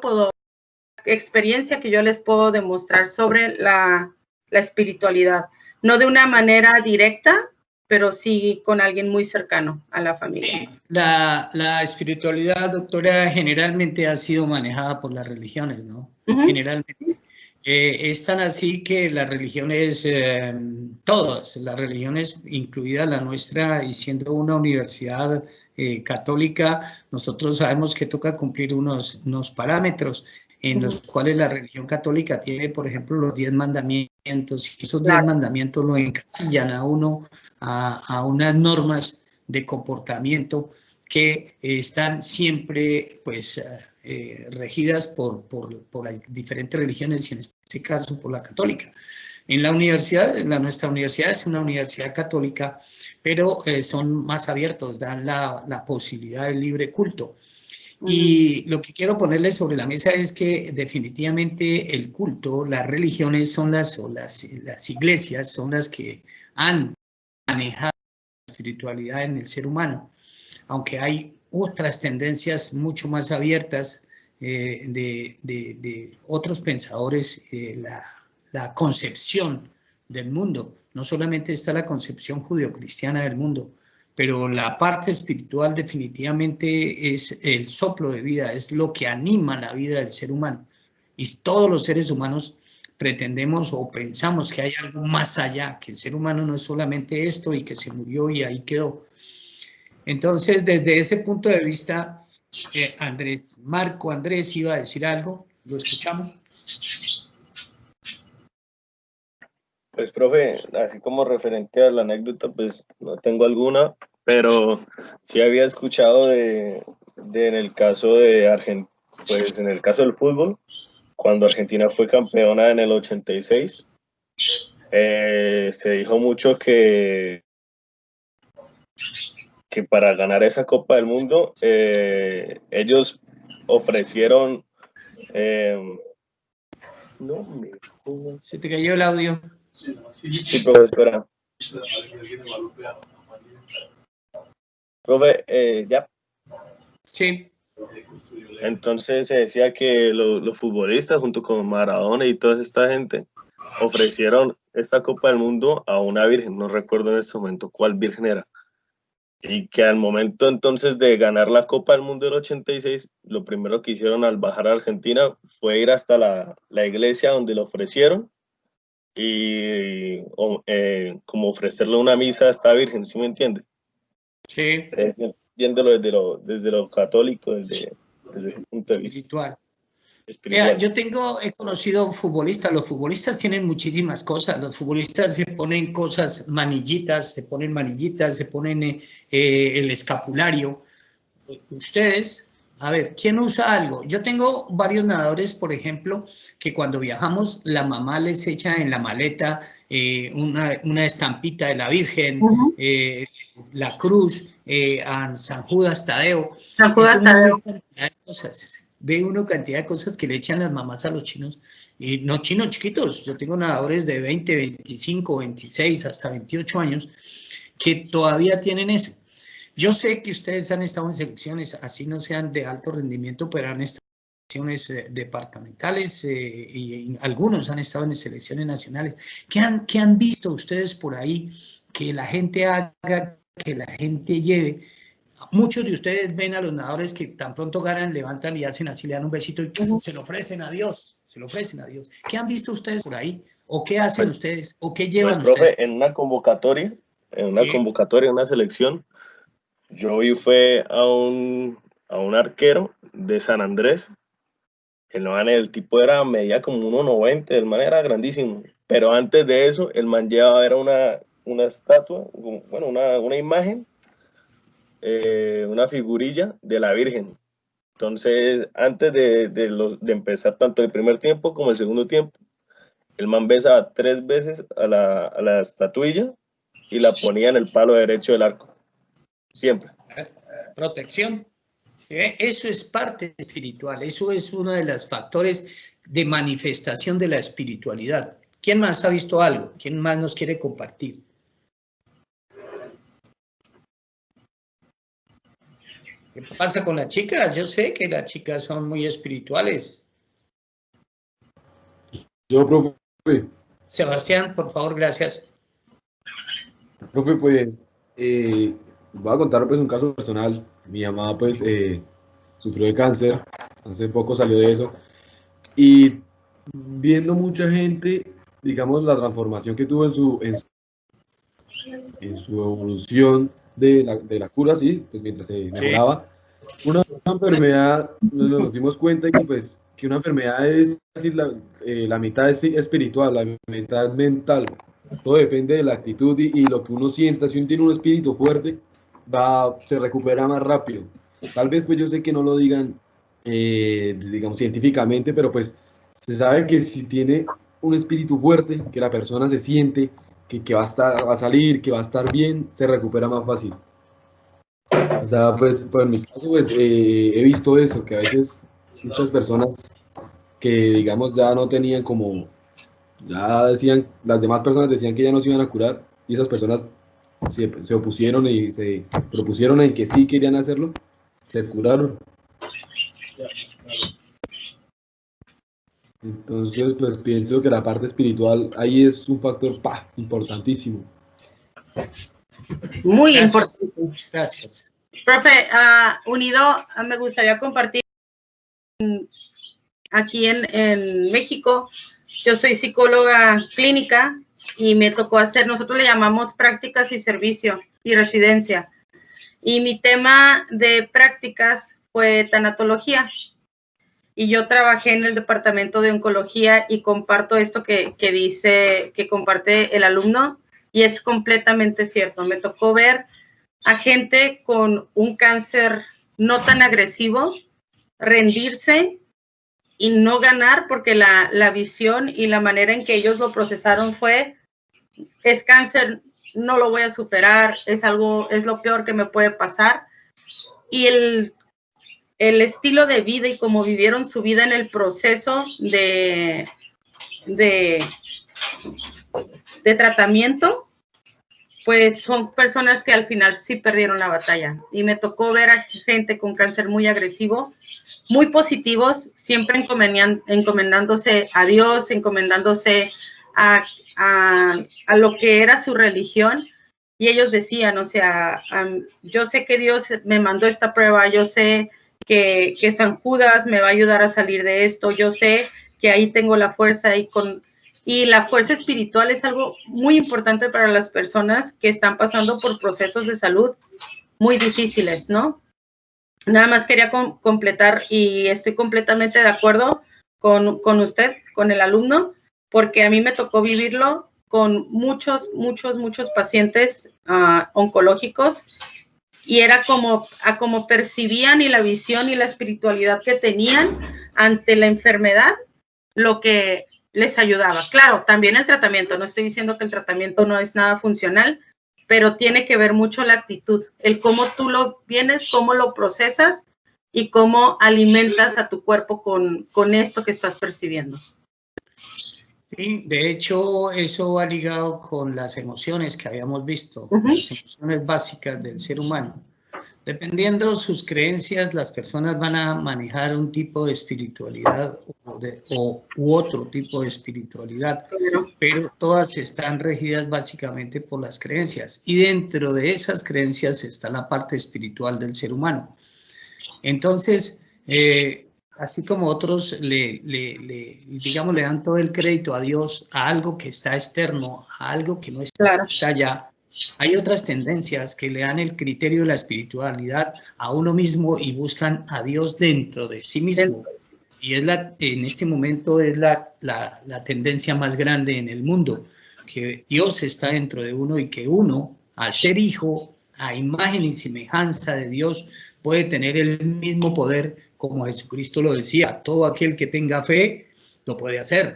A: experiencia que yo les puedo demostrar sobre la espiritualidad. No de una manera directa, pero sí con alguien muy cercano a la familia.
B: Sí, la espiritualidad, doctora, generalmente ha sido manejada por las religiones, ¿no? Generalmente. Es tan así que las religiones, todas las religiones, incluida la nuestra, y siendo una universidad católica, nosotros sabemos que toca cumplir unos parámetros en los cuales la religión católica tiene, por ejemplo, los 10 mandamientos, y esos 10 mandamientos lo encasillan a uno a unas normas de comportamiento que están siempre, pues, regidas por las diferentes religiones, y en este caso por la católica. En la universidad, nuestra universidad es una universidad católica, pero son más abiertos, dan la posibilidad del libre culto. Y lo que quiero ponerles sobre la mesa es que definitivamente el culto, las religiones son las iglesias son las que han manejado la espiritualidad en el ser humano, aunque hay otras tendencias mucho más abiertas de otros pensadores, la concepción del mundo. No solamente está la concepción judeocristiana del mundo, pero la parte espiritual definitivamente es el soplo de vida, es lo que anima la vida del ser humano. Y todos los seres humanos pretendemos o pensamos que hay algo más allá, que el ser humano no es solamente esto y que se murió y ahí quedó. Entonces, desde ese punto de vista, Andrés iba a decir algo, ¿lo escuchamos?
F: Pues, profe, así como referente a la anécdota, pues no tengo alguna, pero sí había escuchado en el caso de Argentina, pues en el caso del fútbol, cuando Argentina fue campeona en el 86, se dijo mucho que para ganar esa Copa del Mundo, ellos ofrecieron...
B: Se te cayó el audio.
F: Sí, profe, espera. Profe, ¿ya?
B: Sí.
F: Entonces se decía que los futbolistas, junto con Maradona y toda esta gente, ofrecieron esta Copa del Mundo a una virgen, no recuerdo en este momento cuál virgen era. Y que al momento entonces de ganar la Copa del Mundo del 86, lo primero que hicieron al bajar a Argentina fue ir hasta la iglesia donde lo ofrecieron y como ofrecerle una misa a esta virgen, ¿sí me entiende?
B: Sí.
F: Viéndolo desde lo católico, desde ese punto de vista.
B: Espiritual.
F: Espiritual.
B: Yo he conocido futbolistas, los futbolistas tienen muchísimas cosas, los futbolistas se ponen cosas, manillitas, se ponen el escapulario. Ustedes, a ver, ¿quién usa algo? Yo tengo varios nadadores, por ejemplo, que cuando viajamos, la mamá les echa en la maleta una estampita de la Virgen, la cruz, a San Judas Tadeo. San Judas Tadeo. Ve uno cantidad de cosas que le echan las mamás a los chinos, y no chinos chiquitos, yo tengo nadadores de 20, 25, 26, hasta 28 años, que todavía tienen eso. Yo sé que ustedes han estado en selecciones, así no sean de alto rendimiento, pero han estado en selecciones departamentales y algunos han estado en selecciones nacionales. ¿Qué han visto ustedes por ahí que la gente haga, que la gente lleve? Muchos de ustedes ven a los nadadores que tan pronto ganan, levantan y hacen así, le dan un besito y se lo ofrecen a Dios, ¿Qué han visto ustedes por ahí? ¿O qué hacen ustedes? ¿O qué llevan
F: profe,
B: ustedes?
F: En una convocatoria, en una selección, yo vi fue a un arquero de San Andrés. El tipo era medía como 1.90, el man era grandísimo. Pero antes de eso, el man llevaba era una estatua, bueno, una imagen, una figurilla de la Virgen. Entonces, antes de empezar tanto el primer tiempo como el segundo tiempo, el man besaba 3 veces a la estatuilla y la ponía en el palo derecho del arco. Siempre.
B: Protección. ¿Sí? Eso es parte espiritual. Eso es uno de los factores de manifestación de la espiritualidad. ¿Quién más ha visto algo? ¿Quién más nos quiere compartir? ¿Qué pasa con las chicas? Yo sé que las chicas son muy espirituales.
K: Yo, profe.
B: Sebastián, por favor, gracias.
K: Profe, pues, voy a contar pues un caso personal. Mi mamá pues sufrió de cáncer, hace poco salió de eso. Y viendo mucha gente, digamos, la transformación que tuvo en su evolución de la cura, sí, pues mientras se mejoraba, una enfermedad, nos dimos cuenta que una enfermedad es decir, la mitad es espiritual, la mitad es mental. Todo depende de la actitud y lo que uno sienta. Si uno tiene un espíritu fuerte, se recupera más rápido. Tal vez pues yo sé que no lo digan, digamos, científicamente, pero pues se sabe que si tiene un espíritu fuerte, que la persona se siente que va a salir, que va a estar bien, se recupera más fácil. O sea, pues en mi caso pues, he visto eso, que a veces muchas personas que digamos ya no tenían como, ya decían, las demás personas decían que ya no se iban a curar, y esas personas se opusieron y se propusieron en que sí querían hacerlo, se curaron. Entonces, pues pienso que la parte espiritual ahí es un factor importantísimo.
A: Muy importante.
B: Gracias.
A: Profe, unido, me gustaría compartir aquí en México. Yo soy psicóloga clínica y me tocó hacer, nosotros le llamamos prácticas y servicio y residencia. Y mi tema de prácticas fue tanatología. Y yo trabajé en el departamento de oncología y comparto esto que comparte el alumno, y es completamente cierto. Me tocó ver a gente con un cáncer no tan agresivo rendirse y no ganar, porque la visión y la manera en que ellos lo procesaron fue: es cáncer, no lo voy a superar, es lo peor que me puede pasar. Y el estilo de vida y cómo vivieron su vida en el proceso de tratamiento, pues son personas que al final sí perdieron la batalla. Y me tocó ver a gente con cáncer muy agresivo, muy positivos, siempre encomendándose a Dios, encomendándose a lo que era su religión, y ellos decían, o sea, yo sé que Dios me mandó esta prueba, yo sé que San Judas me va a ayudar a salir de esto, yo sé que ahí tengo la fuerza, y la fuerza espiritual es algo muy importante para las personas que están pasando por procesos de salud muy difíciles, ¿no? Nada más quería completar, y estoy completamente de acuerdo con usted, con el alumno, porque a mí me tocó vivirlo con muchos pacientes oncológicos, y era como percibían, y la visión y la espiritualidad que tenían ante la enfermedad, lo que les ayudaba. Claro, también el tratamiento, no estoy diciendo que el tratamiento no es nada funcional, pero tiene que ver mucho la actitud, el cómo tú lo vienes, cómo lo procesas y cómo alimentas a tu cuerpo con esto que estás percibiendo.
B: Sí, de hecho, eso va ligado con las emociones que habíamos visto, las emociones básicas del ser humano. Dependiendo de sus creencias, las personas van a manejar un tipo de espiritualidad u otro tipo de espiritualidad, pero todas están regidas básicamente por las creencias, y dentro de esas creencias está la parte espiritual del ser humano. Entonces, así como otros le dan todo el crédito a Dios, a algo que está externo, a algo que no está allá, hay otras tendencias que le dan el criterio de la espiritualidad a uno mismo y buscan a Dios dentro de sí mismo. Y en este momento es la tendencia más grande en el mundo, que Dios está dentro de uno, y que uno, al ser hijo, a imagen y semejanza de Dios, puede tener el mismo poder, como Jesucristo lo decía: todo aquel que tenga fe lo puede hacer.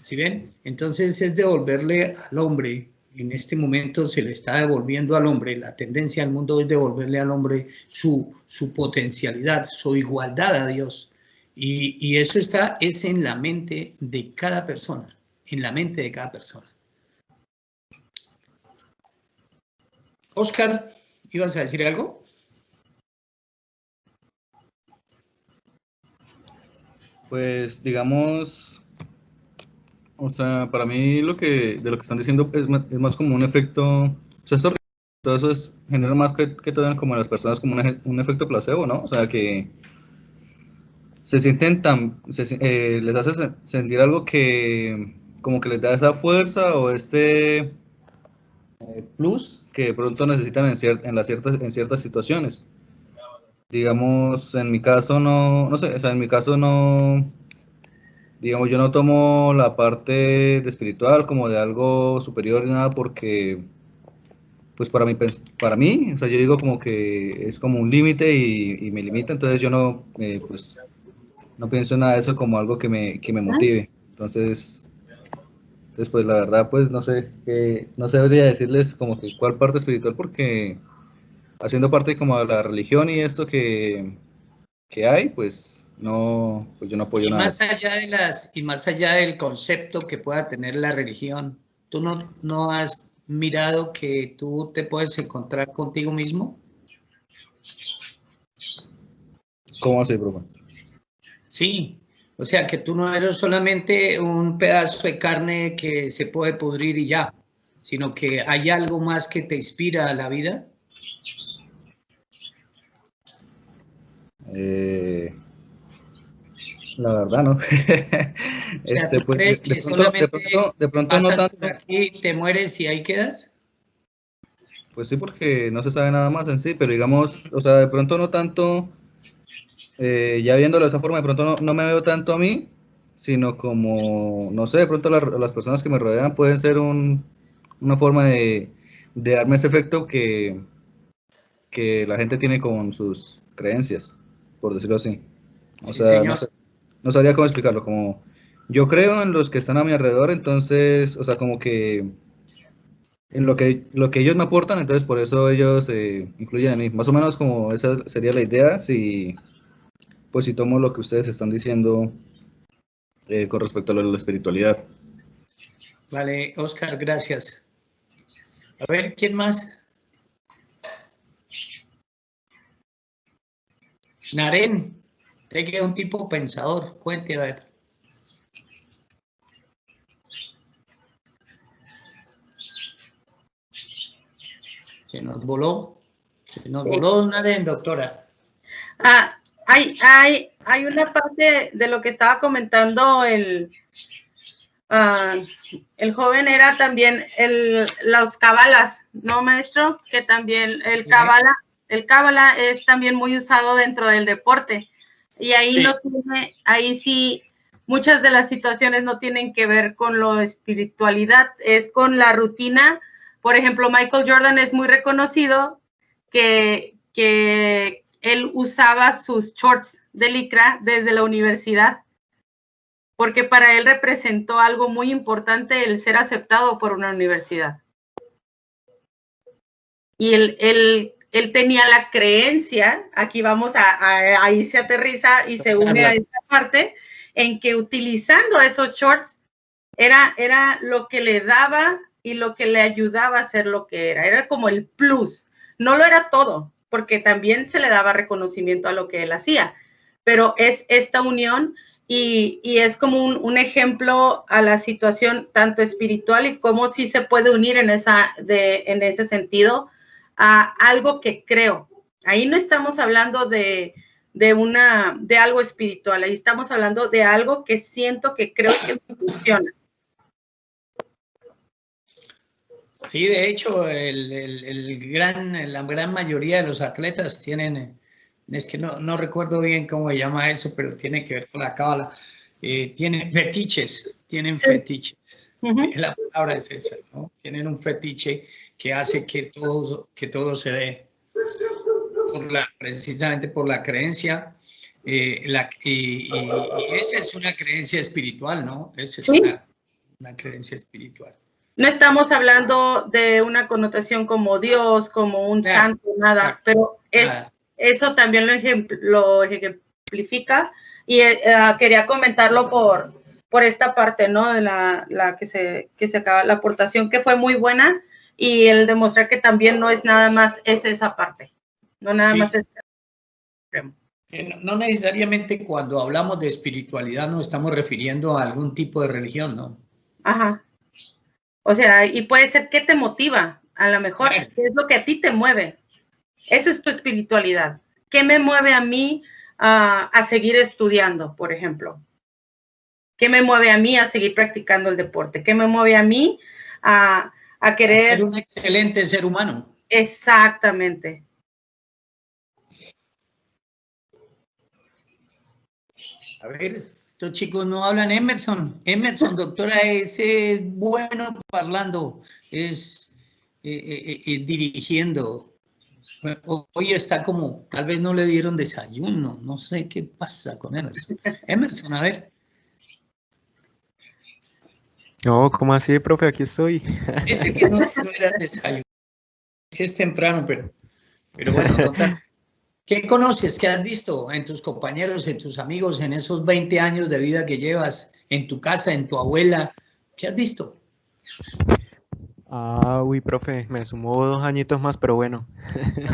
B: ¿Sí ven? Entonces es devolverle al hombre. En este momento se le está devolviendo al hombre, la tendencia del mundo es devolverle al hombre su potencialidad, su igualdad a Dios. Y eso es en la mente de cada persona, en la mente de cada persona. Oscar, ¿ibas a decir algo?
L: Pues digamos, o sea, para mí de lo que están diciendo es más como un efecto, o sea, todo eso genera más que todo como en las personas como un efecto placebo, ¿no? O sea, que se sienten les hace sentir algo que como que les da esa fuerza o plus que de pronto necesitan en ciertas situaciones. Digamos, en mi caso no sé, o sea, en mi caso no, digamos, yo no tomo la parte de espiritual como de algo superior ni nada, porque pues para mí, o sea, yo digo como que es como un límite y me limita, entonces yo no, pues no pienso en nada de eso como algo que me motive. Entonces pues la verdad, pues no sé, no sabría decirles como que cuál parte espiritual, porque haciendo parte como de la religión y esto que hay, pues no, pues yo no apoyo nada.
B: Más allá del concepto que pueda tener la religión, ¿tú no has mirado que tú te puedes encontrar contigo mismo?
L: ¿Cómo así, profe?
B: Sí, o sea, que tú no eres solamente un pedazo de carne que se puede pudrir y ya, sino que hay algo más que te inspira a la vida.
L: La verdad, no.
B: O sea, ¿tú crees que solamente
L: de pronto
B: pasas
L: no tanto
B: por aquí, te mueres y ahí quedas?
L: Pues sí, porque no se sabe nada más en sí, pero digamos, o sea, de pronto no tanto, ya viéndolo de esa forma, de pronto no me veo tanto a mí, sino como, no sé, de pronto las personas que me rodean pueden ser una forma de darme ese efecto que la gente tiene con sus creencias, por decirlo así. O
B: Sí,
L: sea,
B: señor.
L: no sabría cómo explicarlo, como yo creo en los que están a mi alrededor, entonces, o sea, como que en lo que ellos me aportan, entonces por eso ellos influyen en mí. Más o menos como esa sería la idea, si tomo lo que ustedes están diciendo con respecto a lo de la espiritualidad.
B: Vale, Oscar, gracias. A ver, ¿quién más? Naren, te queda un tipo pensador, cuente a ver. Se nos voló una de doctora.
A: Hay una parte de lo que estaba comentando el joven, era también los cábalas, ¿no, maestro? Que también el cábala es también muy usado dentro del deporte. Y ahí
B: Sí.
A: ahí sí, muchas de las situaciones no tienen que ver con lo espiritualidad, es con la rutina. Por ejemplo, Michael Jordan es muy reconocido que él usaba sus shorts de licra desde la universidad, porque para él representó algo muy importante el ser aceptado por una universidad. Y él tenía la creencia, aquí vamos ahí se aterriza y se une a esta parte, en que utilizando esos shorts era lo que le daba y lo que le ayudaba a ser lo que era como el plus. No lo era todo, porque también se le daba reconocimiento a lo que él hacía, pero es esta unión y es como un ejemplo a la situación tanto espiritual y cómo sí se puede unir en ese sentido a algo que creo. Ahí no estamos hablando de algo espiritual, ahí estamos hablando de algo que siento que creo que funciona.
B: Sí, de hecho, la gran mayoría de los atletas tienen, es que no recuerdo bien cómo se llama eso, pero tiene que ver con la cábala. Tienen fetiches, fetiches. La palabra es esa, ¿no? Tienen un fetiche que hace que todo se dé precisamente por la creencia. Y esa es una creencia espiritual, ¿no? Esa es una creencia espiritual.
A: No estamos hablando de una connotación como Dios, como un santo, nada, pero eso también lo ejemplifica y quería comentarlo por esta parte, ¿no? De la que se acaba, la aportación que fue muy buena y el demostrar que también no es nada más, es esa parte, no nada más es extremo.
B: No necesariamente cuando hablamos de espiritualidad nos estamos refiriendo a algún tipo de religión, ¿no?
A: Ajá. O sea, y puede ser qué te motiva, a lo mejor, qué es lo que a ti te mueve. Eso es tu espiritualidad. ¿Qué me mueve a mí a seguir estudiando, por ejemplo? ¿Qué me mueve a mí a seguir practicando el deporte? ¿Qué me mueve a mí a querer
B: ser un excelente ser humano?
A: Exactamente.
B: A ver, estos chicos no hablan. Emerson, doctora, ese es bueno parlando, es dirigiendo. Hoy está como, tal vez no le dieron desayuno, no sé qué pasa con Emerson. Emerson, a ver.
E: No, ¿cómo así, profe? Aquí estoy.
B: Ese que no era desayuno. Es que es temprano, pero bueno, no tan. ¿Qué conoces? ¿Qué has visto en tus compañeros, en tus amigos, en esos 20 años de vida que llevas, en tu casa, en tu abuela? ¿Qué has visto?
E: Uy, profe, me sumó 2 añitos más, pero bueno.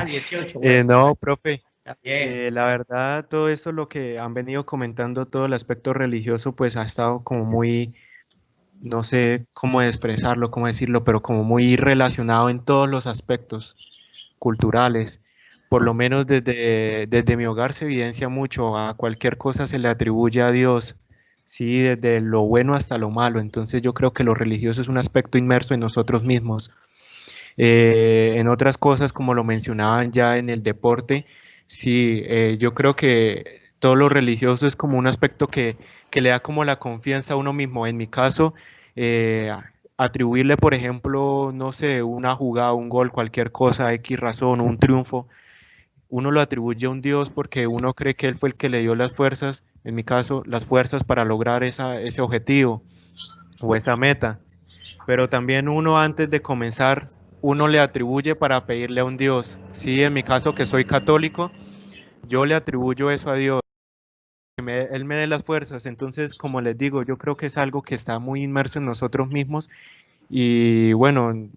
B: 18. Bueno.
E: No, profe, la verdad, todo eso lo que han venido comentando, todo el aspecto religioso, pues ha estado como muy, no sé cómo expresarlo, cómo decirlo, pero como muy relacionado en todos los aspectos culturales. Por lo menos desde mi hogar se evidencia mucho, a cualquier cosa se le atribuye a Dios, sí, desde lo bueno hasta lo malo. Entonces yo creo que lo religioso es un aspecto inmerso en nosotros mismos. En otras cosas, como lo mencionaban ya en el deporte, sí, yo creo que todo lo religioso es como un aspecto que le da como la confianza a uno mismo. En mi caso, atribuirle, por ejemplo, no sé, una jugada, un gol, cualquier cosa, X razón, un triunfo, uno lo atribuye a un Dios porque uno cree que Él fue el que le dio las fuerzas, en mi caso, las fuerzas para lograr ese objetivo o esa meta. Pero también uno antes de comenzar, uno le atribuye para pedirle a un Dios. Sí, en mi caso que soy católico, yo le atribuyo eso a Dios, que Él me dé las fuerzas. Entonces, como les digo, yo creo que es algo que está muy inmerso en nosotros mismos. Y bueno,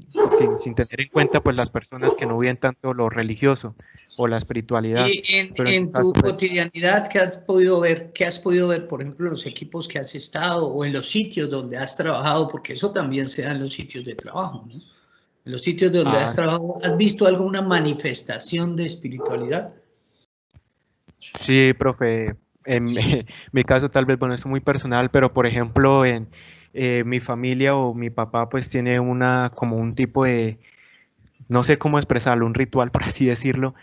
E: sin tener en cuenta pues las personas que no viven tanto lo religioso o la espiritualidad.
B: Y en tu cotidianidad, ¿qué has podido ver? ¿Qué has podido ver, por ejemplo, en los equipos que has estado o en los sitios donde has trabajado? Porque eso también se da en los sitios de trabajo, ¿no? En los sitios donde has trabajado, ¿has visto alguna manifestación de espiritualidad?
E: Sí, profe. En mi caso tal vez, bueno, es muy personal, pero por ejemplo en mi familia o mi papá pues tiene como un tipo de, no sé cómo expresarlo, un ritual por así decirlo,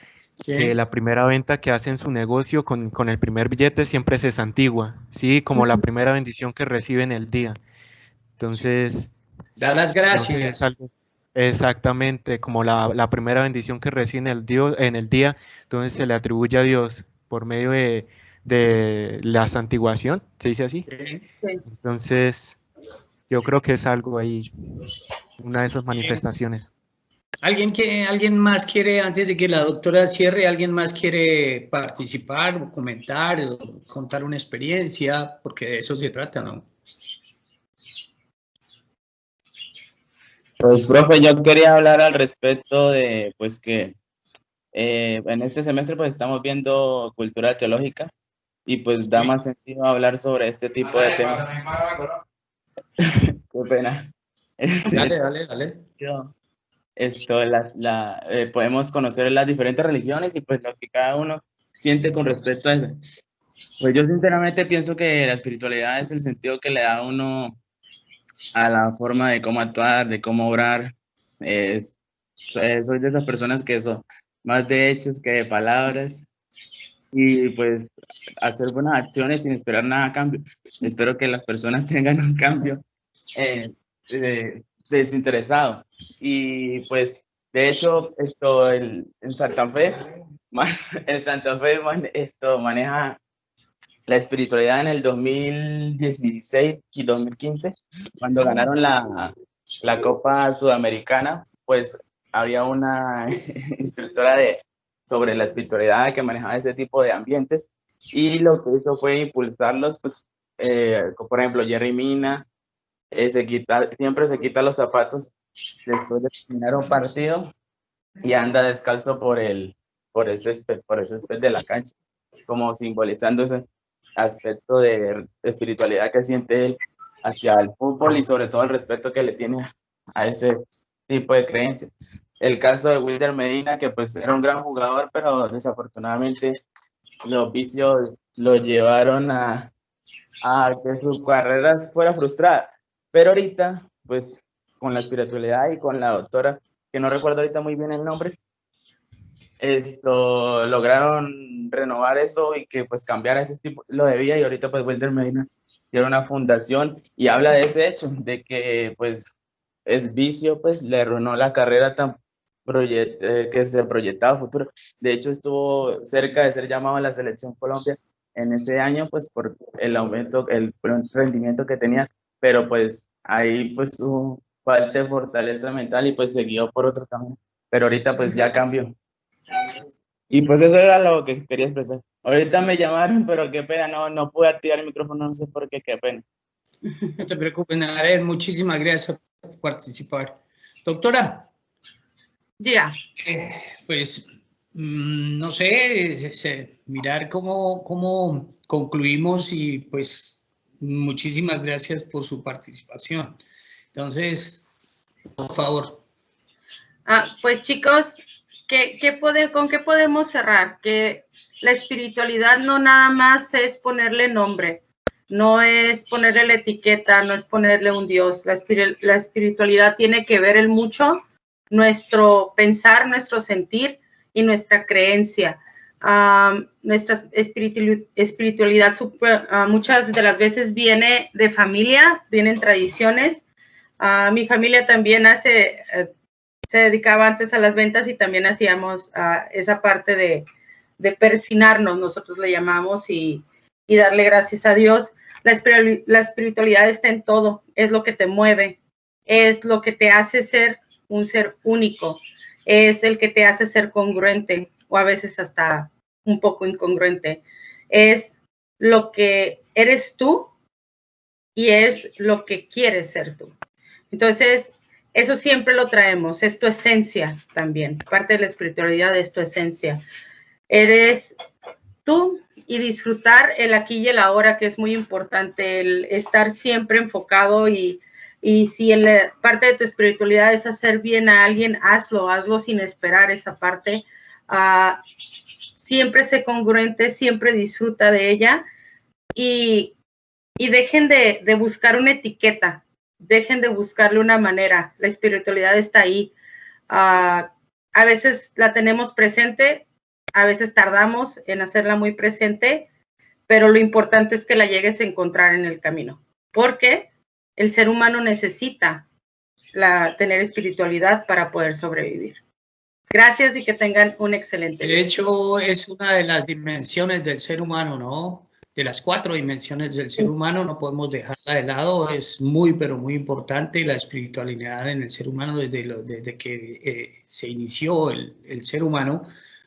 E: que la primera venta que hace en su negocio con el primer billete siempre se santigua, ¿sí? Como la primera bendición que recibe en el día. Entonces,
B: da las gracias.
E: No sé, es algo, exactamente, como la primera bendición que recibe en el día, entonces se le atribuye a Dios por medio de la santiguación, ¿se dice así?
A: Sí.
E: Entonces, yo creo que es algo ahí, una de esas manifestaciones.
B: ¿Alguien más quiere, antes de que la doctora cierre, alguien más quiere participar o comentar o contar una experiencia? Porque de eso se trata, ¿no?
M: Pues, profe, yo quería hablar al respecto de, pues, que en este semestre, pues, estamos viendo cultura teológica y, pues, da más sentido hablar sobre este tipo de temas. Qué pena.
B: Dale.
M: Podemos conocer las diferentes religiones y, pues, lo que cada uno siente con respecto a eso. Pues, yo sinceramente pienso que la espiritualidad es el sentido que le da a uno a la forma de cómo actuar, de cómo obrar. Soy de esas personas que son más de hechos que de palabras y pues hacer buenas acciones sin esperar nada a cambio. Espero que las personas tengan un cambio desinteresado. Y pues de hecho en Santa Fe, maneja la espiritualidad en el 2016 y 2015, cuando ganaron la Copa Sudamericana, pues había una instructora sobre la espiritualidad que manejaba ese tipo de ambientes y lo que hizo fue impulsarlos, pues, por ejemplo, Jerry Mina siempre se quita los zapatos después de terminar un partido y anda descalzo por el césped de la cancha, como simbolizando ese aspecto de espiritualidad que siente él hacia el fútbol y sobre todo el respeto que le tiene a ese tipo de creencias. El caso de Wilder Medina, que pues era un gran jugador, pero desafortunadamente los vicios lo llevaron a que su carrera fuera frustrada. Pero ahorita, pues con la espiritualidad y con la doctora, que no recuerdo ahorita muy bien el nombre, lograron renovar eso y que pues cambiara ese tipo lo de vida y ahorita pues Wilder Medina tiene una fundación y habla de ese hecho, de que pues es vicio, pues le arruinó la carrera que se proyectaba a futuro. De hecho estuvo cerca de ser llamado a la selección Colombia en este año pues por el aumento, el rendimiento que tenía, pero pues ahí pues hubo falta de fortaleza mental y pues siguió por otro camino, pero ahorita pues ya cambió. Y pues eso era lo que quería expresar. Ahorita me llamaron, pero qué pena, no pude activar el micrófono, no sé por qué, qué pena.
B: No te preocupes, Nazaret, muchísimas gracias por participar. Doctora.
A: Ya.
B: Pues, no sé, mirar cómo concluimos y pues muchísimas gracias por su participación. Entonces, por favor.
A: Pues chicos, ¿con qué podemos cerrar? Que la espiritualidad no nada más es ponerle nombre, no es ponerle la etiqueta, no es ponerle un Dios. La espiritualidad tiene que ver mucho nuestro pensar, nuestro sentir y nuestra creencia. Nuestra espiritualidad muchas de las veces viene de familia, vienen tradiciones. Mi familia también se dedicaba antes a las ventas y también hacíamos esa parte de persinarnos, nosotros le llamamos, y darle gracias a Dios. La espiritualidad está en todo, es lo que te mueve, es lo que te hace ser un ser único, es el que te hace ser congruente o a veces hasta un poco incongruente. Es lo que eres tú y es lo que quieres ser tú. Entonces, eso siempre lo traemos, es tu esencia también. Parte de la espiritualidad es tu esencia. Eres tú y disfrutar el aquí y el ahora, que es muy importante, el estar siempre enfocado y Y si parte de tu espiritualidad es hacer bien a alguien, hazlo sin esperar esa parte. Siempre sé congruente, siempre disfruta de ella y dejen de buscar una etiqueta, dejen de buscarle una manera. La espiritualidad está ahí. A veces la tenemos presente, a veces tardamos en hacerla muy presente, pero lo importante es que la llegues a encontrar en el camino, porque el ser humano necesita tener espiritualidad para poder sobrevivir. Gracias y que tengan un excelente día.
B: De hecho, es una de las dimensiones del ser humano, ¿no? De las 4 dimensiones del ser humano, no podemos dejarla de lado. Es muy, pero muy importante la espiritualidad en el ser humano desde que se inició el ser humano.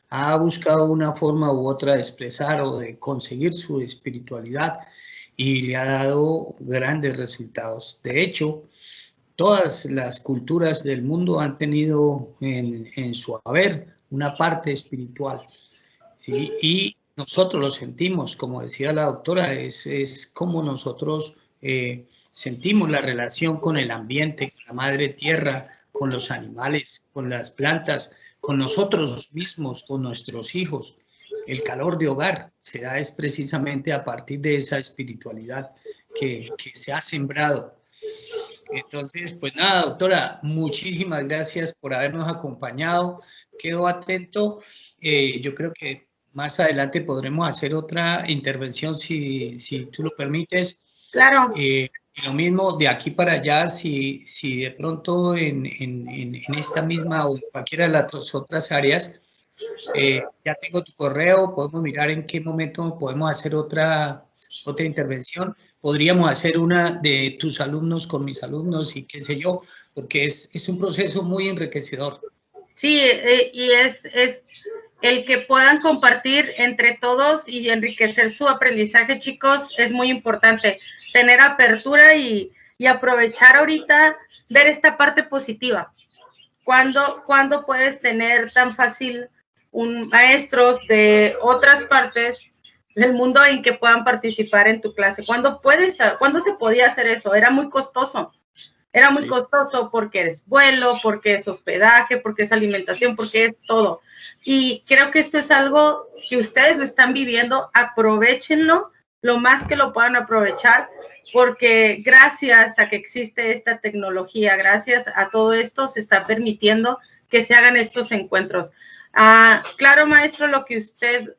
B: Ha buscado una forma u otra de expresar o de conseguir su espiritualidad y le ha dado grandes resultados. De hecho, todas las culturas del mundo han tenido en su haber una parte espiritual, ¿sí? Y nosotros lo sentimos, como decía la doctora, es como nosotros sentimos la relación con el ambiente, con la madre tierra, con los animales, con las plantas, con nosotros mismos, con nuestros hijos. El calor de hogar se da es precisamente a partir de esa espiritualidad que se ha sembrado. Entonces, pues nada, doctora, muchísimas gracias por habernos acompañado. Quedo atento. Yo creo que más adelante podremos hacer otra intervención si tú lo permites.
A: Claro.
B: Y lo mismo de aquí para allá, si de pronto en esta misma o en cualquiera de las otras áreas, ya tengo tu correo, podemos mirar en qué momento podemos hacer otra intervención. Podríamos hacer una de tus alumnos con mis alumnos y qué sé yo, porque es un proceso muy enriquecedor.
A: Sí, y es el que puedan compartir entre todos y enriquecer su aprendizaje, chicos, es muy importante. Tener apertura y aprovechar ahorita, ver esta parte positiva. ¿Cuándo puedes tener tan fácil maestros de otras partes del mundo en que puedan participar en tu clase? ¿Cuándo se podía hacer eso? Era muy costoso. Era muy costoso porque es vuelo, porque es hospedaje, porque es alimentación, porque es todo. Y creo que esto es algo que ustedes lo están viviendo. Aprovéchenlo lo más que lo puedan aprovechar, porque gracias a que existe esta tecnología, gracias a todo esto, se está permitiendo que se hagan estos encuentros. Claro, maestro, lo que usted,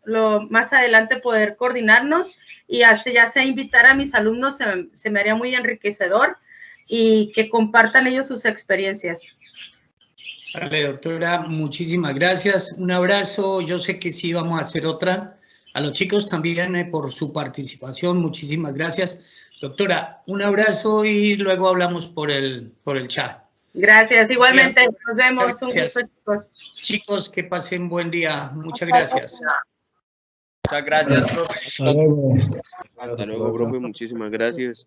A: más adelante poder coordinarnos y ya sea invitar a mis alumnos, se me haría muy enriquecedor y que compartan ellos sus experiencias.
B: Vale, doctora, muchísimas gracias. Un abrazo. Yo sé que sí vamos a hacer otra. A los chicos también por su participación, muchísimas gracias. Doctora, un abrazo y luego hablamos por el chat.
A: Gracias, igualmente. Nos vemos.
B: Gracias.
A: Un gusto, chicos.
B: Chicos, que pasen buen día. Muchas gracias.
M: Muchas gracias, profe.
C: Hasta luego, profe. Muchísimas gracias.